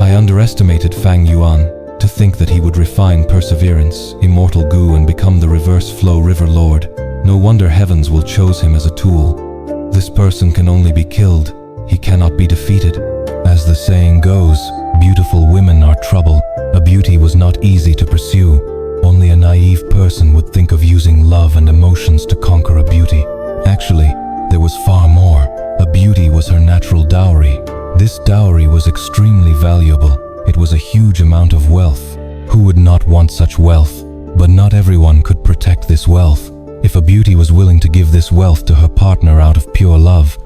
I underestimated Fang Yuan to think that he would refine perseverance, immortal Gu, and become the reverse flow river lord. No wonder heavens will choose him as a tool. This person can only be killed. He cannot be defeated. As the saying goes, beautiful women are trouble. A beauty was not easy to pursue. Only a naive person would think of using love and emotions to conquer a beauty. Actually, there was far more. A beauty was her natural dowry. This dowry was extremely valuable. It was a huge amount of wealth. Who would not want such wealth? But not everyone could protect this wealth. If a beauty was willing to give this wealth to her partner out of pure love,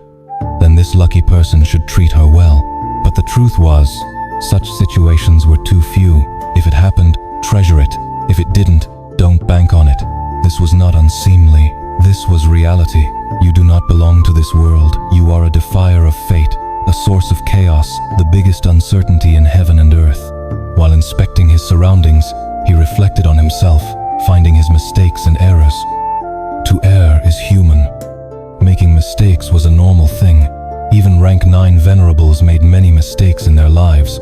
then this lucky person should treat her well. But the truth was, such situations were too few. If it happened, treasure it. If it didn't, don't bank on it. This was not unseemly. This was reality. You do not belong to this world. You are a defier of fate, a source of chaos, the biggest uncertainty in heaven and earth. While inspecting his surroundings, he reflected on himself, finding his mistakes and errors. To err is human. Making mistakes was a normal thing. Even rank 9 venerables made many mistakes in their lives.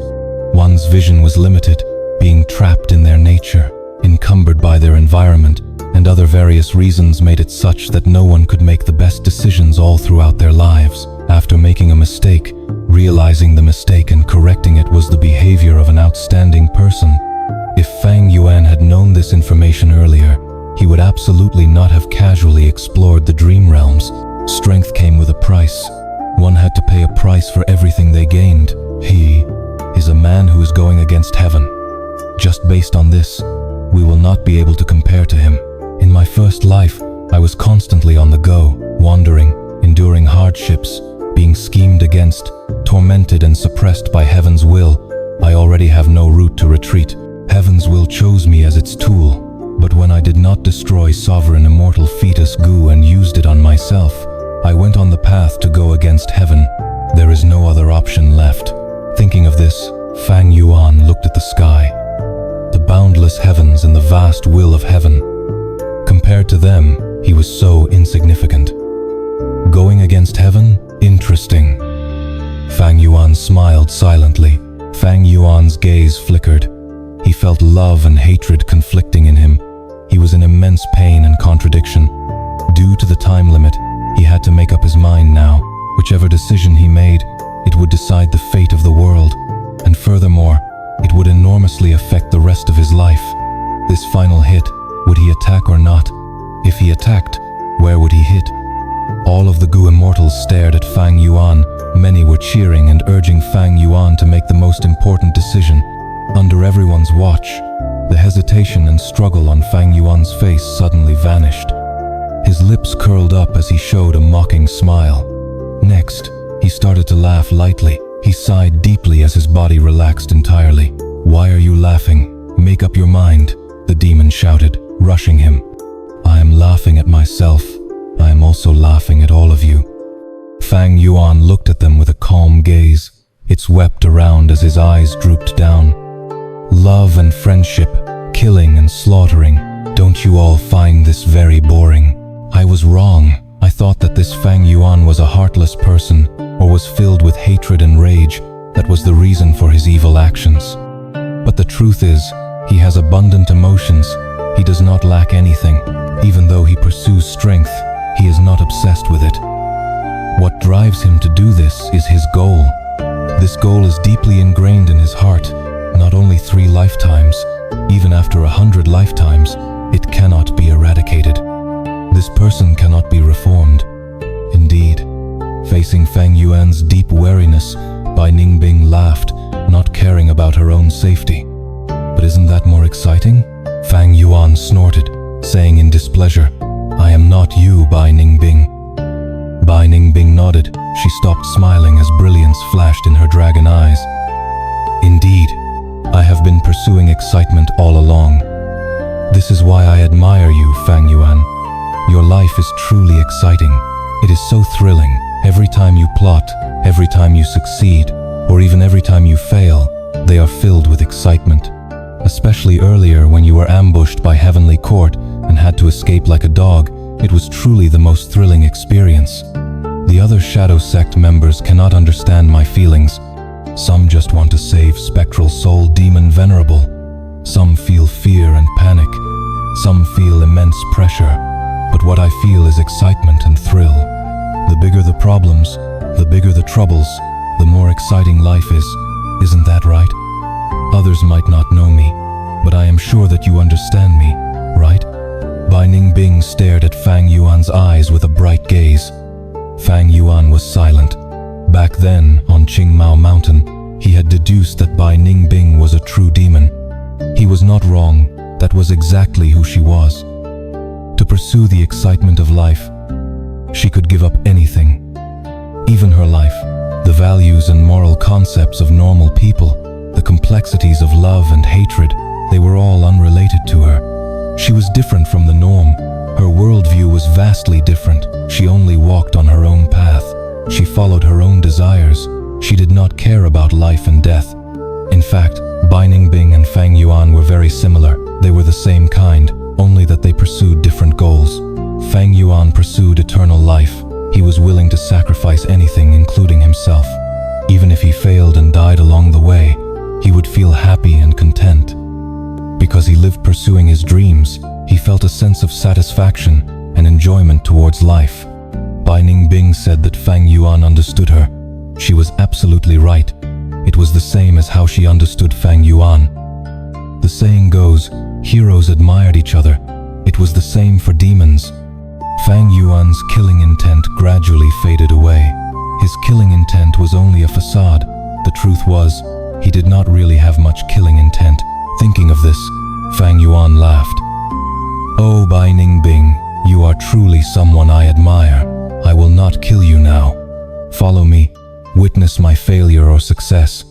One's vision was limited, being trapped in their nature, encumbered by their environment, and other various reasons made it such that no one could make the best decisions all throughout their lives. After making a mistake, Realizing the mistake and correcting it was the behavior of an outstanding person. If Fang Yuan had known this information earlier, he would absolutely not have casually explored the dream realms. Strength came with a price. One had to pay a price for everything they gained. He is a man who is going against heaven. Just based on this, we will not be able to compare to him. In my first life, I was constantly on the go, wandering, enduring hardships, being schemed against, tormented and suppressed by heaven's will. I already have no route to retreat. Heaven's will chose me as its tool. But when I did not destroy sovereign immortal fetus goo and used it on myself, I went on the path to go against heaven. There is no other option left. Thinking of this, Fang Yuan looked at the sky, the boundless heavens and the vast will of heaven. Compared to them, he was so insignificant. Going against heaven? Interesting. Fang Yuan smiled silently. Fang Yuan's gaze flickered. He felt love and hatred conflicting in him. He was in immense pain and contradiction. Due to the time limit, he had to make up his mind now. Whichever decision he made, it would decide the fate of the world. And furthermore, it would enormously affect the rest of his life. This final hit, would he attack or not? If he attacked, where would he hit? All of the Gu immortals stared at Fang Yuan. Many were cheering and urging Fang Yuan to make the most important decision. Under everyone's watch, the hesitation and struggle on Fang Yuan's face suddenly vanished. His lips curled up as he showed a mocking smile. Next, he started to laugh lightly. He sighed deeply as his body relaxed entirely. "Why are you laughing? Make up your mind," the demon shouted, rushing him. "I am laughing at myself. I am also laughing at all of you." Fang Yuan looked at them with a calm gaze. It swept around as his eyes drooped down. "Love and friendship, killing and slaughtering. Don't you all find this very boring? I was wrong. I thought that this Fang Yuan was a heartless person, or was filled with hatred and rage. That was the reason for his evil actions. But the truth is, he has abundant emotions. He does not lack anything. Even though he pursues strength, he is not obsessed with it. What drives him to do this is his goal. This goal is deeply ingrained in his heart. Not only 3 lifetimes, even after 100 lifetimes, it cannot be eradicated. This person cannot be reformed. Indeed, facing Fang Yuan's deep wariness, Bai Ningbing laughed, not caring about her own safety. "But isn't that more exciting?" Fang Yuan snorted, saying in displeasure, "I am not you, Bai Ningbing." Bai Ningbing nodded. She stopped smiling as brilliance flashed in her dragon eyes. "Indeed, I have been pursuing excitement all along. This is why I admire you, Fang Yuan. Your life is truly exciting. It is so thrilling. Every time you plot, every time you succeed, or even every time you fail, they are filled with excitement. Especially earlier when you were ambushed by Heavenly Court and had to escape like a dog, it was truly the most thrilling experience. The other Shadow Sect members cannot understand my feelings. Some just want to save Spectral Soul Demon Venerable. Some feel fear and panic. Some feel immense pressure. But what I feel is excitement and thrill. The bigger the problems, the bigger the troubles, the more exciting life is. Isn't that right? Others might not know me, but I am sure that you understand me, right?" Bai Ningbing stared at Fang Yuan's eyes with a bright gaze. Fang Yuan was silent. Back then, on Qingmao Mountain, he had deduced that Bai Ningbing was a true demon. He was not wrong. That was exactly who she was. To pursue the excitement of life, she could give up anything. Even her life, the values and moral concepts of normal people, the complexities of love and hatred, they were all unrelated to her. She was different from the norm. Her worldview was vastly different. She only walked on her own path. She followed her own desires. She did not care about life and death. In fact, Bai Ningbing and Fang Yuan were very similar. They were the same kind, only that they pursued different goals. Fang Yuan pursued eternal life. He was willing to sacrifice anything, including himself. Even if he failed and died along the way, he would feel happy and content. Because he lived pursuing his dreams, he felt a sense of satisfaction and enjoyment towards life. Bai Ningbing said that Fang Yuan understood her. She was absolutely right. It was the same as how she understood Fang Yuan. The saying goes, heroes admired each other. It was the same for demons. Fang Yuan's killing intent gradually faded away. His killing intent was only a facade. The truth was, he did not really have much killing intent. Thinking of this, Fang Yuan laughed. "Oh, Bai Ningbing, you are truly someone I admire. I will not kill you now. Follow me, witness my failure or success.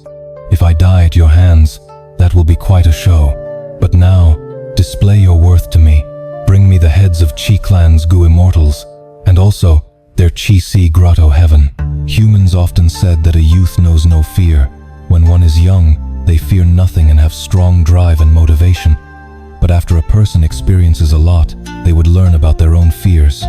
If I die at your hands, that will be quite a show. But now, display your worth to me. Bring me the heads of Qi Clan's Gu immortals, and also their Qi Si grotto heaven." Humans often said that a youth knows no fear. When one is young, they fear nothing and have strong drive and motivation. But after a person experiences a lot, they would learn about their own fears.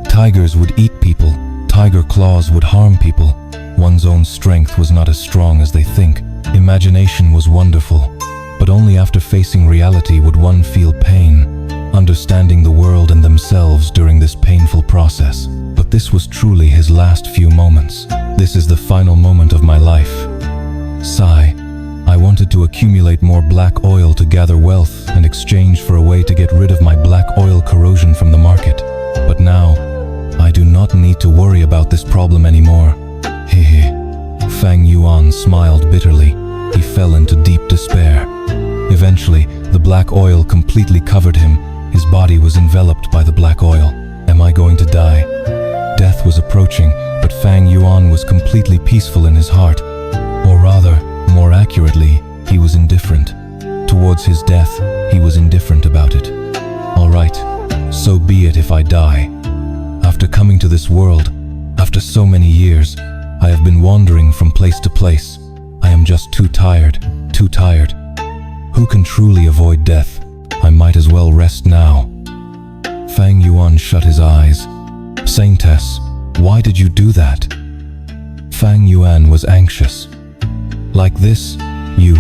Tigers would eat people. Tiger claws would harm people. One's own strength was not as strong as they think. Imagination was wonderful, but only after facing reality would one feel pain, understanding the world and themselves during this painful process. But this was truly his last few moments. This is the final moment of my life. Sigh. I wanted to accumulate more black oil to gather wealth and exchange for a way to get rid of my black oil corrosion from the market. But now, I do not need to worry about this problem anymore. Hehe. Fang Yuan smiled bitterly. He fell into deep despair. Eventually, the black oil completely covered him. His body was enveloped by the black oil. Am I going to die? Death was approaching, but Fang Yuan was completely peaceful in his heart. Or rather, more accurately, he was indifferent. Towards his death, he was indifferent about it. All right, so be it if I die. After coming to this world, after so many years, I have been wandering from place to place. I am just too tired, too tired. Who can truly avoid death? I might as well rest now. Fang Yuan shut his eyes. Saintess, why did you do that? Fang Yuan was anxious. Like this, you.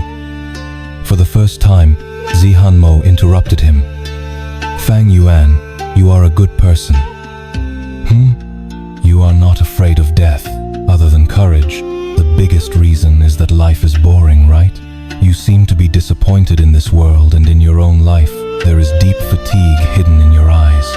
For the first time, Zihanmo interrupted him. Fang Yuan, you are a good person. You are not afraid of death. Other than courage, the biggest reason is that life is boring, right? You seem to be disappointed in this world and in your own life. There is deep fatigue hidden in your eyes.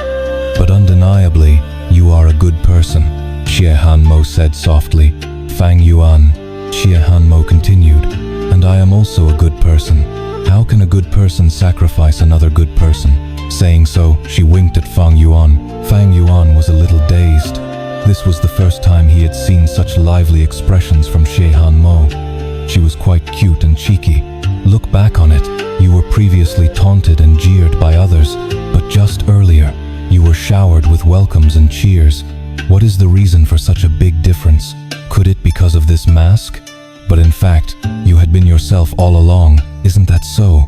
But undeniably, you are a good person, Xie Hanmo said softly. Fang Yuan, Xie Hanmo continued, and I am also a good person. How can a good person sacrifice another good person? Saying so, she winked at Fang Yuan. Fang Yuan was a little dazed. This was the first time he had seen such lively expressions from Xie Hanmo. She was quite cute and cheeky. Look back on it, you were previously taunted and jeered by others, but just earlier, you were showered with welcomes and cheers. What is the reason for such a big difference? Could it be because of this mask? But in fact, you had been yourself all along, isn't that so?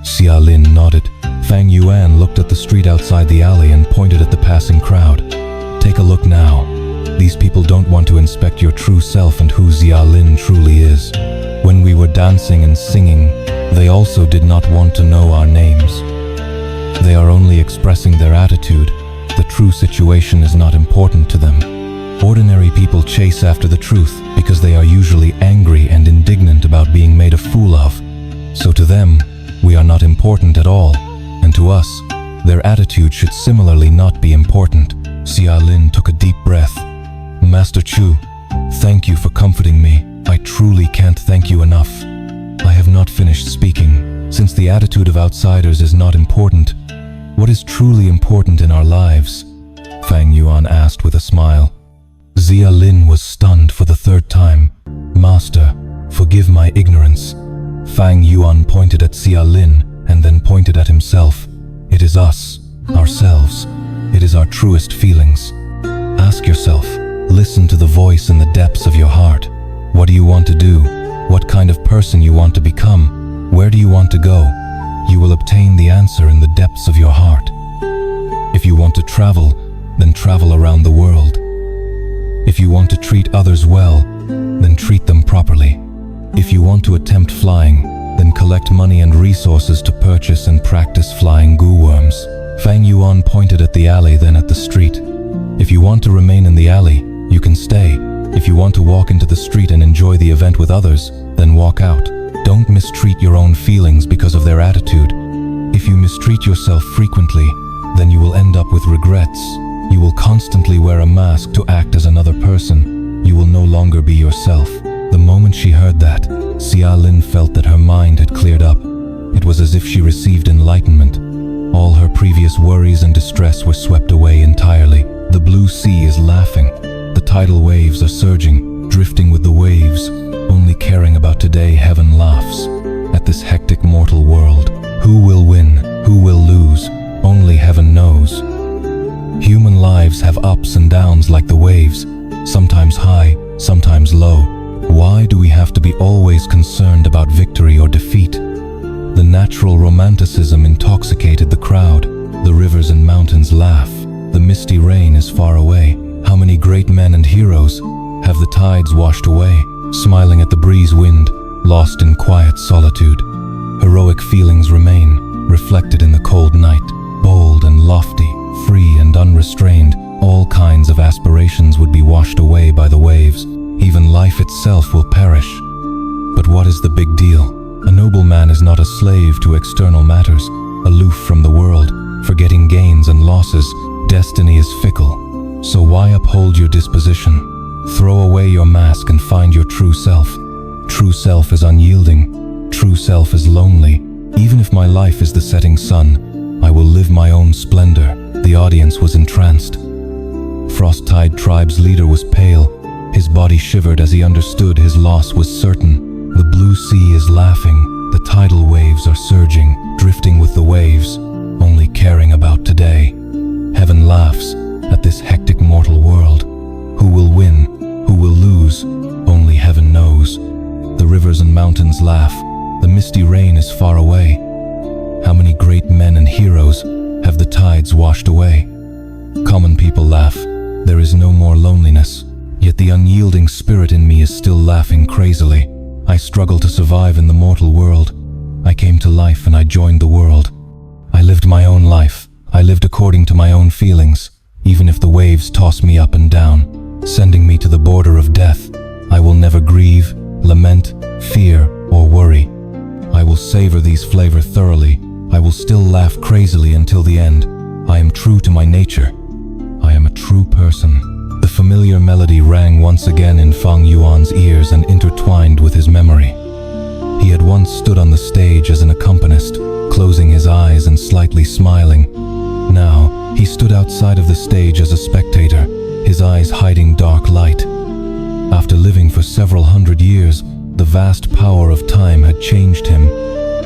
Xia Lin nodded. Fang Yuan looked at the street outside the alley and pointed at the passing crowd. Take a look now. These people don't want to inspect your true self and who Xia Lin truly is. When we were dancing and singing, they also did not want to know our names. They are only expressing their attitude. The true situation is not important to them. Ordinary people chase after the truth because they are usually angry and indignant about being made a fool of. So to them, we are not important at all. And to us, their attitude should similarly not be important. Xia Lin took a deep breath. Master Chu, thank you for comforting me. I truly can't thank you enough. I have not finished speaking. Since the attitude of outsiders is not important, what is truly important in our lives? Fang Yuan asked with a smile. Xia Lin was stunned for the third time. Master, forgive my ignorance. Fang Yuan pointed at Xia Lin and then pointed at himself. It is us, ourselves. It is our truest feelings. Ask yourself, listen to the voice in the depths of your heart. What do you want to do? What kind of person you want to become? Where do you want to go? You will obtain the answer in the depths of your heart. If you want to travel, then travel around the world. If you want to treat others well, then treat them properly. If you want to attempt flying, then collect money and resources to purchase and practice flying goo worms. Fang Yuan pointed at the alley, then at the street. If you want to remain in the alley, you can stay. If you want to walk into the street and enjoy the event with others, then walk out. Don't mistreat your own feelings because of their attitude. If you mistreat yourself frequently, then you will end up with regrets. You will constantly wear a mask to act as another person. You will no longer be yourself. The moment she heard that, Xia Lin felt that her mind had cleared up. It was as if she received enlightenment. All her previous worries and distress were swept away entirely. The blue sea is laughing. The tidal waves are surging, drifting with the waves. Only caring about today, heaven laughs. At this hectic mortal world, who will win, who will lose, only heaven knows. Human lives have ups and downs like the waves, sometimes high, sometimes low. Why do we have to be always concerned about victory or defeat? The natural romanticism intoxicated the crowd. The rivers and mountains laugh. The misty rain is far away. How many great men and heroes have the tides washed away, smiling at the breeze wind, lost in quiet solitude. Heroic feelings remain, reflected in the cold night. Bold and lofty, free and unrestrained, all kinds of aspirations would be washed away by the waves. Even life itself will perish. But what is the big deal? A noble man is not a slave to external matters, aloof from the world, forgetting gains and losses. Destiny is fickle. So why uphold your disposition? Throw away your mask and find your true self. True self is unyielding. True self is lonely. Even if my life is the setting sun, I will live my own splendor. The audience was entranced. Frost-Tide Tribe's leader was pale. His body shivered as he understood his loss was certain. The blue sea is laughing. The tidal waves are surging, drifting with the waves, only caring about today. Heaven laughs at this hectic mortal world. Who will win? Who will lose? Only heaven knows. The rivers and mountains laugh. The misty rain is far away. How many great men and heroes have the tides washed away? Common people laugh. There is no more loneliness. Yet the unyielding spirit in me is still laughing crazily. I struggle to survive in the mortal world. I came to life and I joined the world. I lived my own life. I lived according to my own feelings, even if the waves toss me up and down, sending me to the border of death. I will never grieve, lament, fear, or worry. I will savor these flavors thoroughly. I will still laugh crazily until the end. I am true to my nature. I am a true person. The familiar melody rang once again in Fang Yuan's ears and intertwined with his memory. He had once stood on the stage as an accompanist, closing his eyes and slightly smiling. Now, he stood outside of the stage as a spectator, his eyes hiding dark light. After living for several hundred years, the vast power of time had changed him,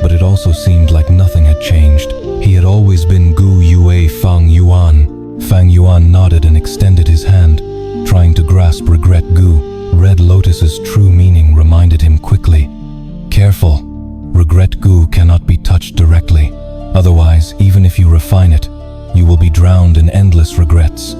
but it also seemed like nothing had changed. He had always been Gu Yue Fang Yuan. Fang Yuan nodded and extended his hand, trying to grasp regret. Gu. Red Lotus's true meaning reminded him quickly. Careful. Regret Gu cannot be touched directly. Otherwise, even if you refine it, you will be drowned in endless regrets.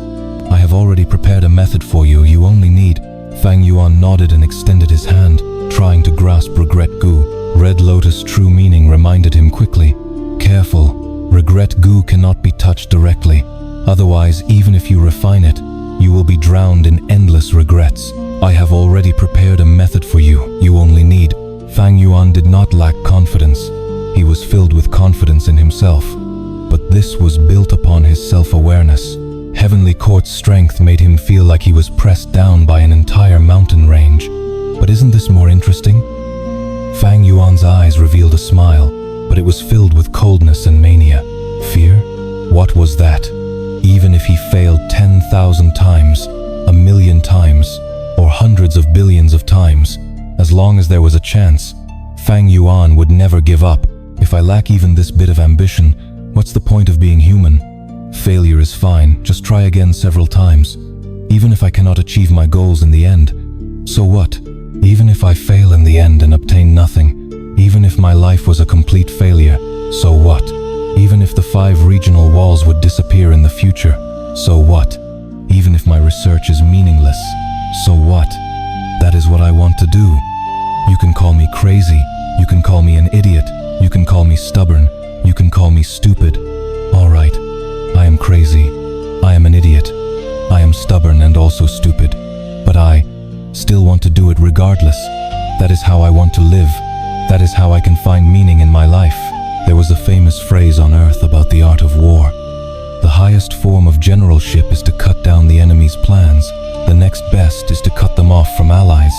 I have already prepared a method for you. You only need. Fang Yuan nodded and extended his hand, trying to grasp regret Gu. Red Lotus true meaning reminded him quickly. Careful. Regret Gu cannot be touched directly. Otherwise, even if you refine it, you will be drowned in endless regrets. I have already prepared a method for you. You only need. Fang Yuan did not lack confidence. He was filled with confidence in himself. But this was built upon his self-awareness. Heavenly Court's strength made him feel like he was pressed down by an entire mountain range. But isn't this more interesting? Fang Yuan's eyes revealed a smile, but it was filled with coldness and mania. Fear? What was that? Even if he failed 10,000 times, 1,000,000 times, or hundreds of billions of times, as long as there was a chance, Fang Yuan would never give up. If I lack even this bit of ambition, what's the point of being human? Failure is fine, just try again several times. Even if I cannot achieve my goals in the end, so what? Even if I fail in the end and obtain nothing, even if my life was a complete failure, so what? Even if the 5 regional walls would disappear in the future, so what? Even if my research is meaningless, so what? That is what I want to do. You can call me crazy, you can call me an idiot, you can call me stubborn, you can call me stupid. All right, I am crazy, I am an idiot, I am stubborn and also stupid, but I still want to do it regardless. That is how I want to live. That is how I can find meaning in my life. There was a famous phrase on earth about the art of war. The highest form of generalship is to cut down the enemy's plans. The next best is to cut them off from allies.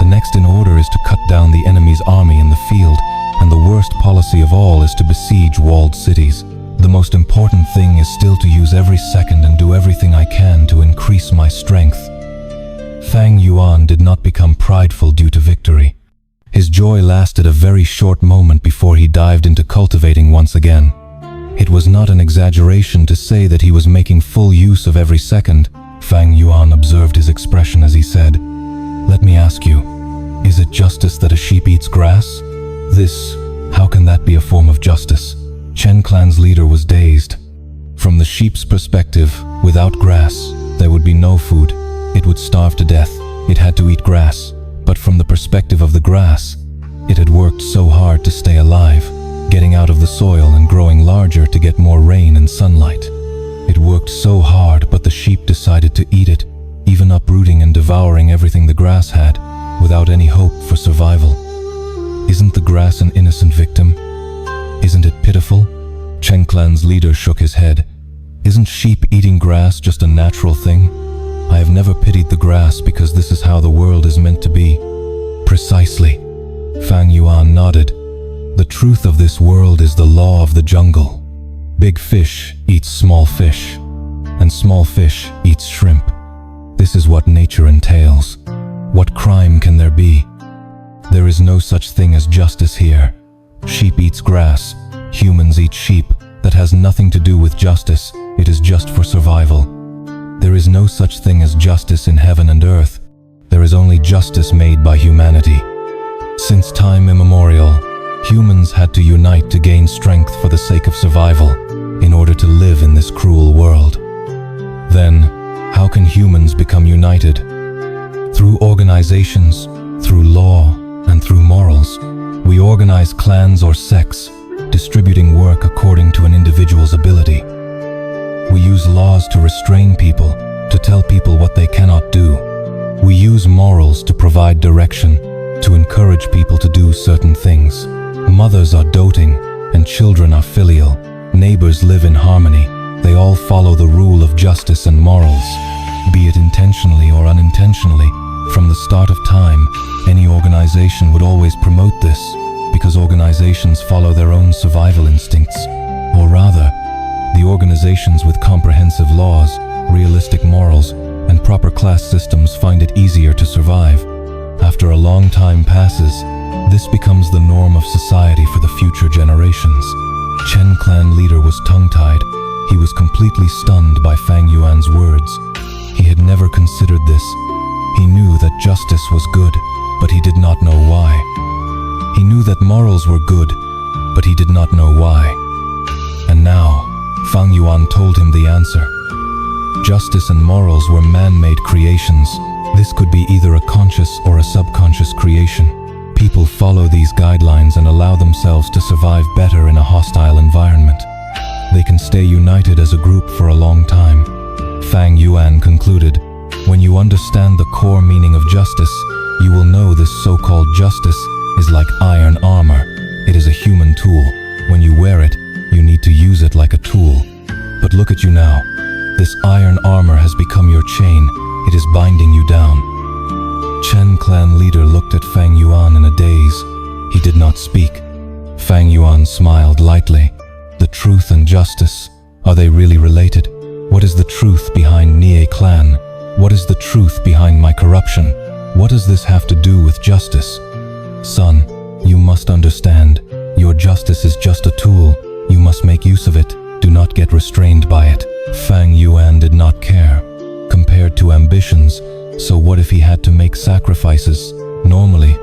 The next in order is to cut down the enemy's army in the field. And the worst policy of all is to besiege walled cities. The most important thing is still to use every second and do everything I can to increase my strength. Fang Yuan did not become prideful due to victory. His joy lasted a very short moment before he dived into cultivating once again. It was not an exaggeration to say that he was making full use of every second. Fang Yuan observed his expression as he said, "Let me ask you, is it justice that a sheep eats grass? How can that be a form of justice?" Chen Clan's leader was dazed. From the sheep's perspective, without grass, there would be no food. It would starve to death. It had to eat grass. But from the perspective of the grass, it had worked so hard to stay alive, getting out of the soil and growing larger to get more rain and sunlight. It worked so hard, but the sheep decided to eat it, even uprooting and devouring everything the grass had, without any hope for survival. Isn't the grass an innocent victim? Isn't it pitiful? Chen Clan's leader shook his head. Isn't sheep eating grass just a natural thing? I have never pitied the grass because this is how the world is meant to be. Precisely. Fang Yuan nodded. The truth of this world is the law of the jungle. Big fish eats small fish, and small fish eats shrimp. This is what nature entails. What crime can there be? There is no such thing as justice here. Sheep eats grass, humans eat sheep. That has nothing to do with justice, it is just for survival. There is no such thing as justice in heaven and earth. There is only justice made by humanity. Since time immemorial, humans had to unite to gain strength for the sake of survival, in order to live in this cruel world. Then, how can humans become united? Through organizations, through law, and through morals. We organize clans or sects, distributing work according to an individual's ability. We use laws to restrain people, to tell people what they cannot do. We use morals to provide direction, to encourage people to do certain things. Mothers are doting, and children are filial. Neighbors live in harmony. They all follow the rule of justice and morals, be it intentionally or unintentionally. From the start of time, any organization would always promote this, because organizations follow their own survival instincts. Or rather, the organizations with comprehensive laws, realistic morals, and proper class systems find it easier to survive. After a long time passes, this becomes the norm of society for the future generations. Chen Clan leader was tongue-tied. He was completely stunned by Fang Yuan's words. He had never considered this. He knew that justice was good, but he did not know why. He knew that morals were good, but he did not know why. And now, Fang Yuan told him the answer. Justice and morals were man-made creations. This could be either a conscious or a subconscious creation. People follow these guidelines and allow themselves to survive better in a hostile environment. They can stay united as a group for a long time. Fang Yuan concluded, when you understand the core meaning of justice, you will know this so-called justice is like iron armor. It is a human tool. When you wear it, you need to use it like a tool. But look at you now. This iron armor has become your chain. It is binding you down. Chen Clan leader looked at Fang Yuan in a daze. He did not speak. Fang Yuan smiled lightly. The truth and justice, are they really related? What is the truth behind Nie Clan? What is the truth behind my corruption? What does this have to do with justice? Son, you must understand. Your justice is just a tool. You must make use of it. Do not get restrained by it. Fang Yuan did not care. Compared to ambitions, so what if he had to make sacrifices? Normally,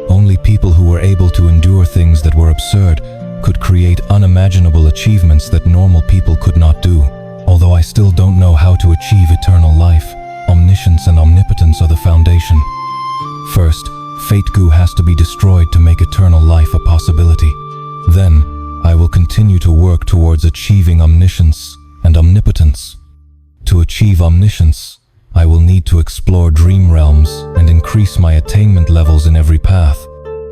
only people who were able to endure things that were absurd could create unimaginable achievements that normal people could not do. Although I still don't know how to achieve eternal life, omniscience and omnipotence are the foundation. First, Fate Goo has to be destroyed to make eternal life a possibility. Then, I will continue to work towards achieving omniscience and omnipotence. To achieve omniscience, I will need to explore dream realms and increase my attainment levels in every path.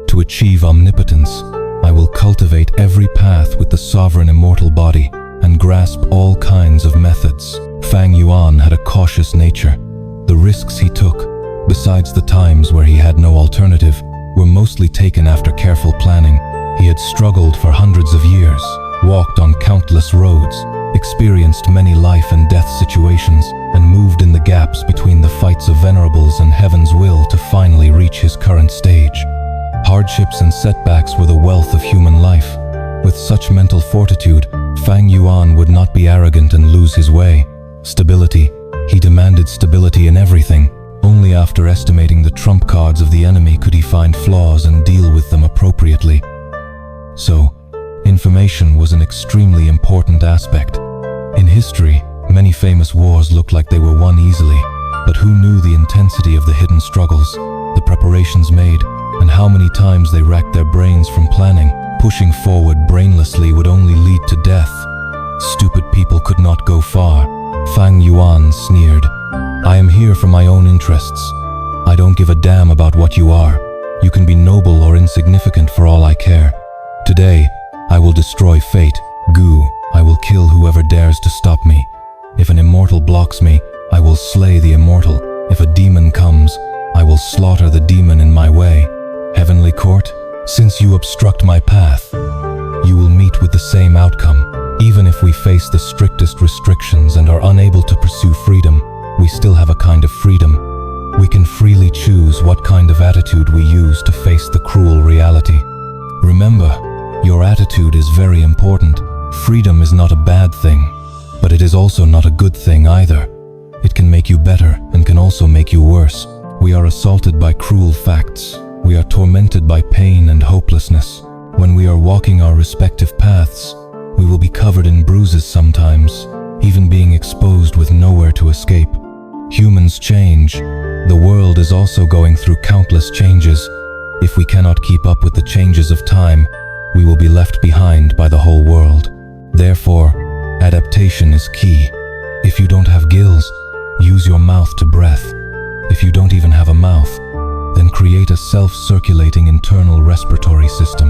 To achieve omnipotence, I will cultivate every path with the sovereign immortal body and grasp all kinds of methods. Fang Yuan had a cautious nature. The risks he took, besides the times where he had no alternative, were mostly taken after careful planning. He had struggled for hundreds of years, walked on countless roads, experienced many life and death situations, and moved in the gaps between the fights of venerables and heaven's will to finally reach his current stage. Hardships and setbacks were the wealth of human life. With such mental fortitude, Fang Yuan would not be arrogant and lose his way. Stability. He demanded stability in everything. Only after estimating the trump cards of the enemy could he find flaws and deal with them appropriately. So, information was an extremely important aspect. In history, many famous wars looked like they were won easily, but who knew the intensity of the hidden struggles, the preparations made, and how many times they racked their brains from planning? Pushing forward brainlessly would only lead to death. Stupid people could not go far. Fang Yuan sneered. I am here for my own interests. I don't give a damn about what you are. You can be noble or insignificant for all I care. Today, I will destroy fate. Goo, I will kill whoever dares to stop me. If an immortal blocks me, I will slay the immortal. If a demon comes, I will slaughter the demon in my way. Heavenly Court, since you obstruct my path, you will meet with the same outcome. Even if we face the strictest restrictions and are unable to pursue freedom, we still have a kind of freedom. We can freely choose what kind of attitude we use to face the cruel reality. Remember, your attitude is very important. Freedom is not a bad thing, but it is also not a good thing either. It can make you better and can also make you worse. We are assaulted by cruel facts. We are tormented by pain and hopelessness. When we are walking our respective paths, we will be covered in bruises sometimes, even being exposed with nowhere to escape. Humans change. The world is also going through countless changes. If we cannot keep up with the changes of time, we will be left behind by the whole world. Therefore, adaptation is key. If you don't have gills, use your mouth to breath. If you don't even have a mouth, then create a self-circulating internal respiratory system.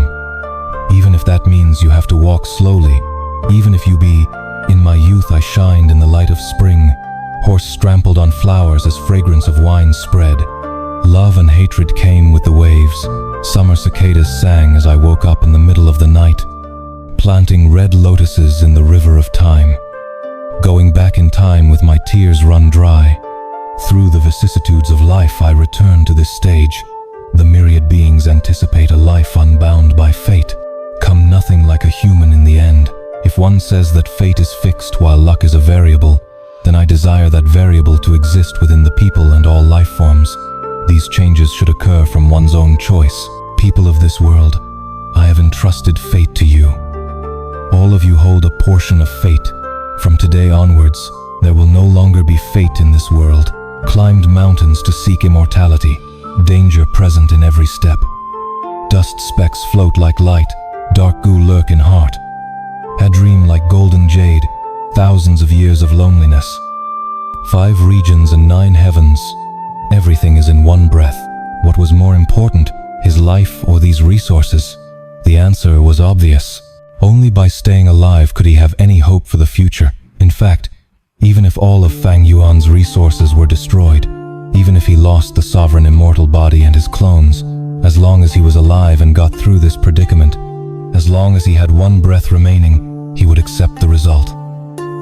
Even if that means you have to walk slowly, even if you be, in my youth I shined in the light of spring, horse trampled on flowers as fragrance of wine spread. Love and hatred came with the waves. Summer cicadas sang as I woke up in the middle of the night, planting red lotuses in the river of time. Going back in time with my tears run dry. Through the vicissitudes of life I return to this stage. The myriad beings anticipate a life unbound by fate. Come nothing like a human in the end. If one says that fate is fixed while luck is a variable, then I desire that variable to exist within the people and all life forms. These changes should occur from one's own choice. People of this world, I have entrusted fate to you. All of you hold a portion of fate. From today onwards, there will no longer be fate in this world. Climbed mountains to seek immortality, danger present in every step. Dust specks float like light, dark goo lurk in heart. A dream like golden jade, thousands of years of loneliness. 5 regions and 9 heavens, everything is in one breath. What was more important, his life or these resources? The answer was obvious. Only by staying alive could he have any hope for the future. In fact, even if all of Fang Yuan's resources were destroyed, even if he lost the sovereign immortal body and his clones, as long as he was alive and got through this predicament, as long as he had one breath remaining, he would accept the result.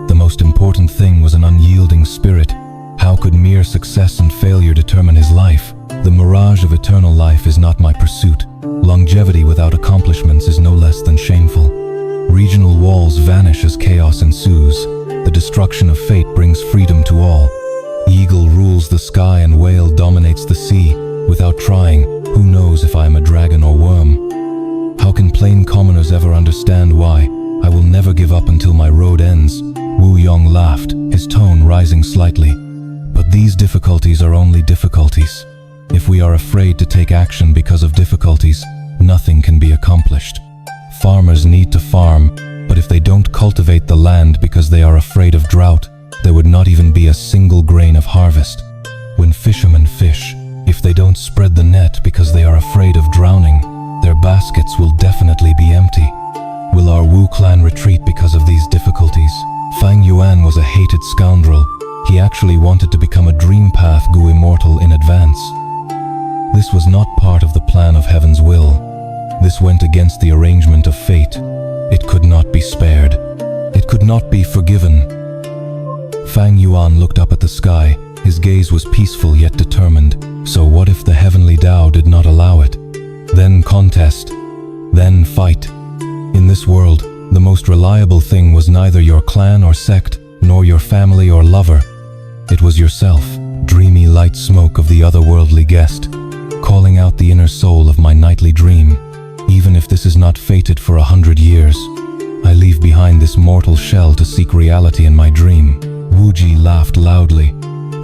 The most important thing was an unyielding spirit. How could mere success and failure determine his life? The mirage of eternal life is not my pursuit. Longevity without accomplishments is no less than shameful. Regional walls vanish as chaos ensues. The destruction of fate brings freedom to all. Eagle rules the sky and whale dominates the sea. Without trying, who knows if I am a dragon or worm? How can plain commoners ever understand why I will never give up until my road ends? Wu Yong laughed, his tone rising slightly. But these difficulties are only difficulties. If we are afraid to take action because of difficulties, nothing can be accomplished. Farmers need to farm, but if they don't cultivate the land because they are afraid of drought, there would not even be a single grain of harvest. When fishermen fish, if they don't spread the net because they are afraid of drowning, their baskets will definitely be empty. Will our Wu clan retreat because of these difficulties? Fang Yuan was a hated scoundrel. He actually wanted to become a dream path Gu immortal in advance. This was not part of the plan of heaven's will. This went against the arrangement of fate. It could not be spared. It could not be forgiven. Fang Yuan looked up at the sky. His gaze was peaceful yet determined. So what if the heavenly Tao did not allow it? Then contest. Then fight. In this world, the most reliable thing was neither your clan or sect, nor your family or lover. It was yourself, dreamy light smoke of the otherworldly guest, calling out the inner soul of my nightly dream. Even if this is not fated for 100 years, I leave behind this mortal shell to seek reality in my dream. Wuji laughed loudly.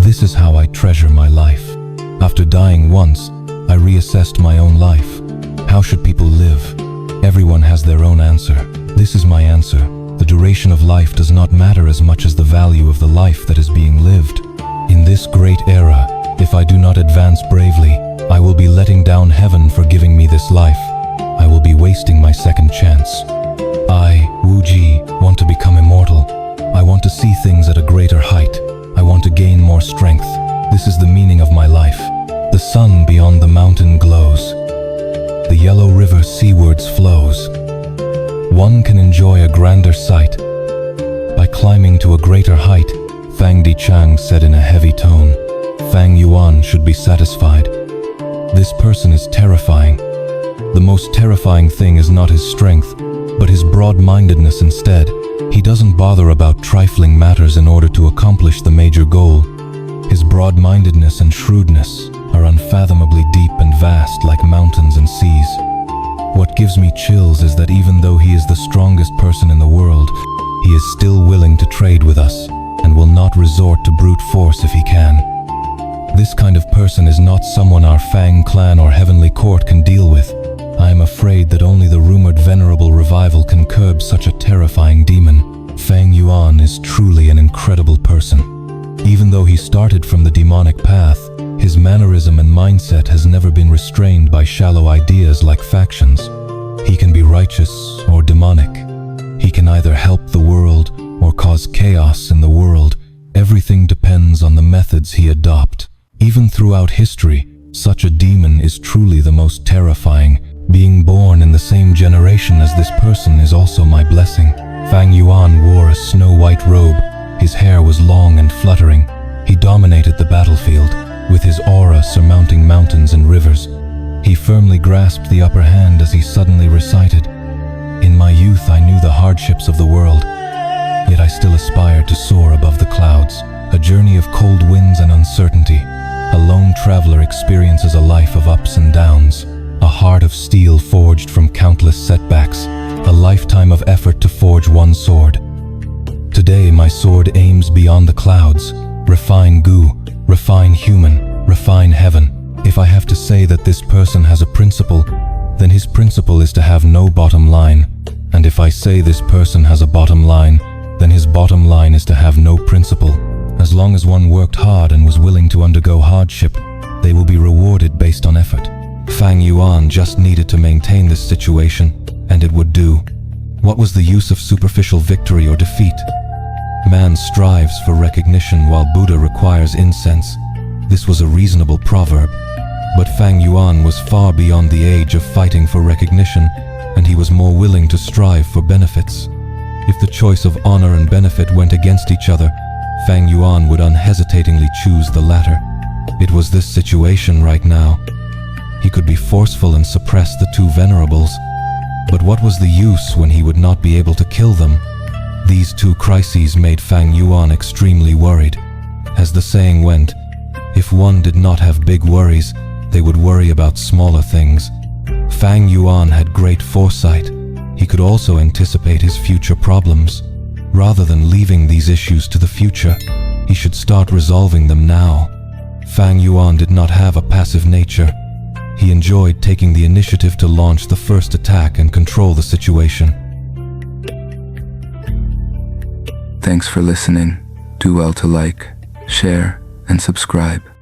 This is how I treasure my life. After dying once, I reassessed my own life. How should people live? Everyone has their own answer. This is my answer. The duration of life does not matter as much as the value of the life that is being lived. In this great era, if I do not advance bravely, I will be letting down heaven for giving me this life. I will be wasting my second chance. I, Wu Ji, want to become immortal. I want to see things at a greater height. I want to gain more strength. This is the meaning of my life. The sun beyond the mountain glows. The yellow river seawards flows. One can enjoy a grander sight by climbing to a greater height, Fang Dichang said in a heavy tone. Fang Yuan should be satisfied. This person is terrifying. The most terrifying thing is not his strength, but his broad-mindedness instead. He doesn't bother about trifling matters in order to accomplish the major goal. His broad-mindedness and shrewdness are unfathomably deep and vast like mountains and seas. What gives me chills is that even though he is the strongest person in the world, he is still willing to trade with us and will not resort to brute force if he can. This kind of person is not someone our Fang clan or heavenly court can deal with. I am afraid that only the rumored venerable revival can curb such a terrifying demon. Fang Yuan is truly an incredible person. Even though he started from the demonic path, his mannerism and mindset has never been restrained by shallow ideas like factions. He can be righteous or demonic. He can either help the world or cause chaos in the world. Everything depends on the methods he adopts. Even throughout history, such a demon is truly the most terrifying. Being born in the same generation as this person is also my blessing. Fang Yuan wore a snow-white robe. His hair was long and fluttering. He dominated the battlefield, with his aura surmounting mountains and rivers. He firmly grasped the upper hand as he suddenly recited, "In my youth I knew the hardships of the world, yet I still aspired to soar above the clouds. A journey of cold winds and uncertainty. A lone traveler experiences a life of ups and downs. A heart of steel forged from countless setbacks. A lifetime of effort to forge one sword. Today my sword aims beyond the clouds. Refine Gu, refine human, refine heaven. If I have to say that this person has a principle, then his principle is to have no bottom line. And if I say this person has a bottom line, then his bottom line is to have no principle. As long as one worked hard and was willing to undergo hardship, they will be rewarded based on effort." Fang Yuan just needed to maintain this situation, and it would do. What was the use of superficial victory or defeat? Man strives for recognition while Buddha requires incense. This was a reasonable proverb. But Fang Yuan was far beyond the age of fighting for recognition, and he was more willing to strive for benefits. If the choice of honor and benefit went against each other, Fang Yuan would unhesitatingly choose the latter. It was this situation right now. He could be forceful and suppress the two venerables, but what was the use when he would not be able to kill them? These two crises made Fang Yuan extremely worried. As the saying went, if one did not have big worries, they would worry about smaller things. Fang Yuan had great foresight. He could also anticipate his future problems. Rather than leaving these issues to the future, he should start resolving them now. Fang Yuan did not have a passive nature. He enjoyed taking the initiative to launch the first attack and control the situation. Thanks for listening. Do well to like, share, and subscribe.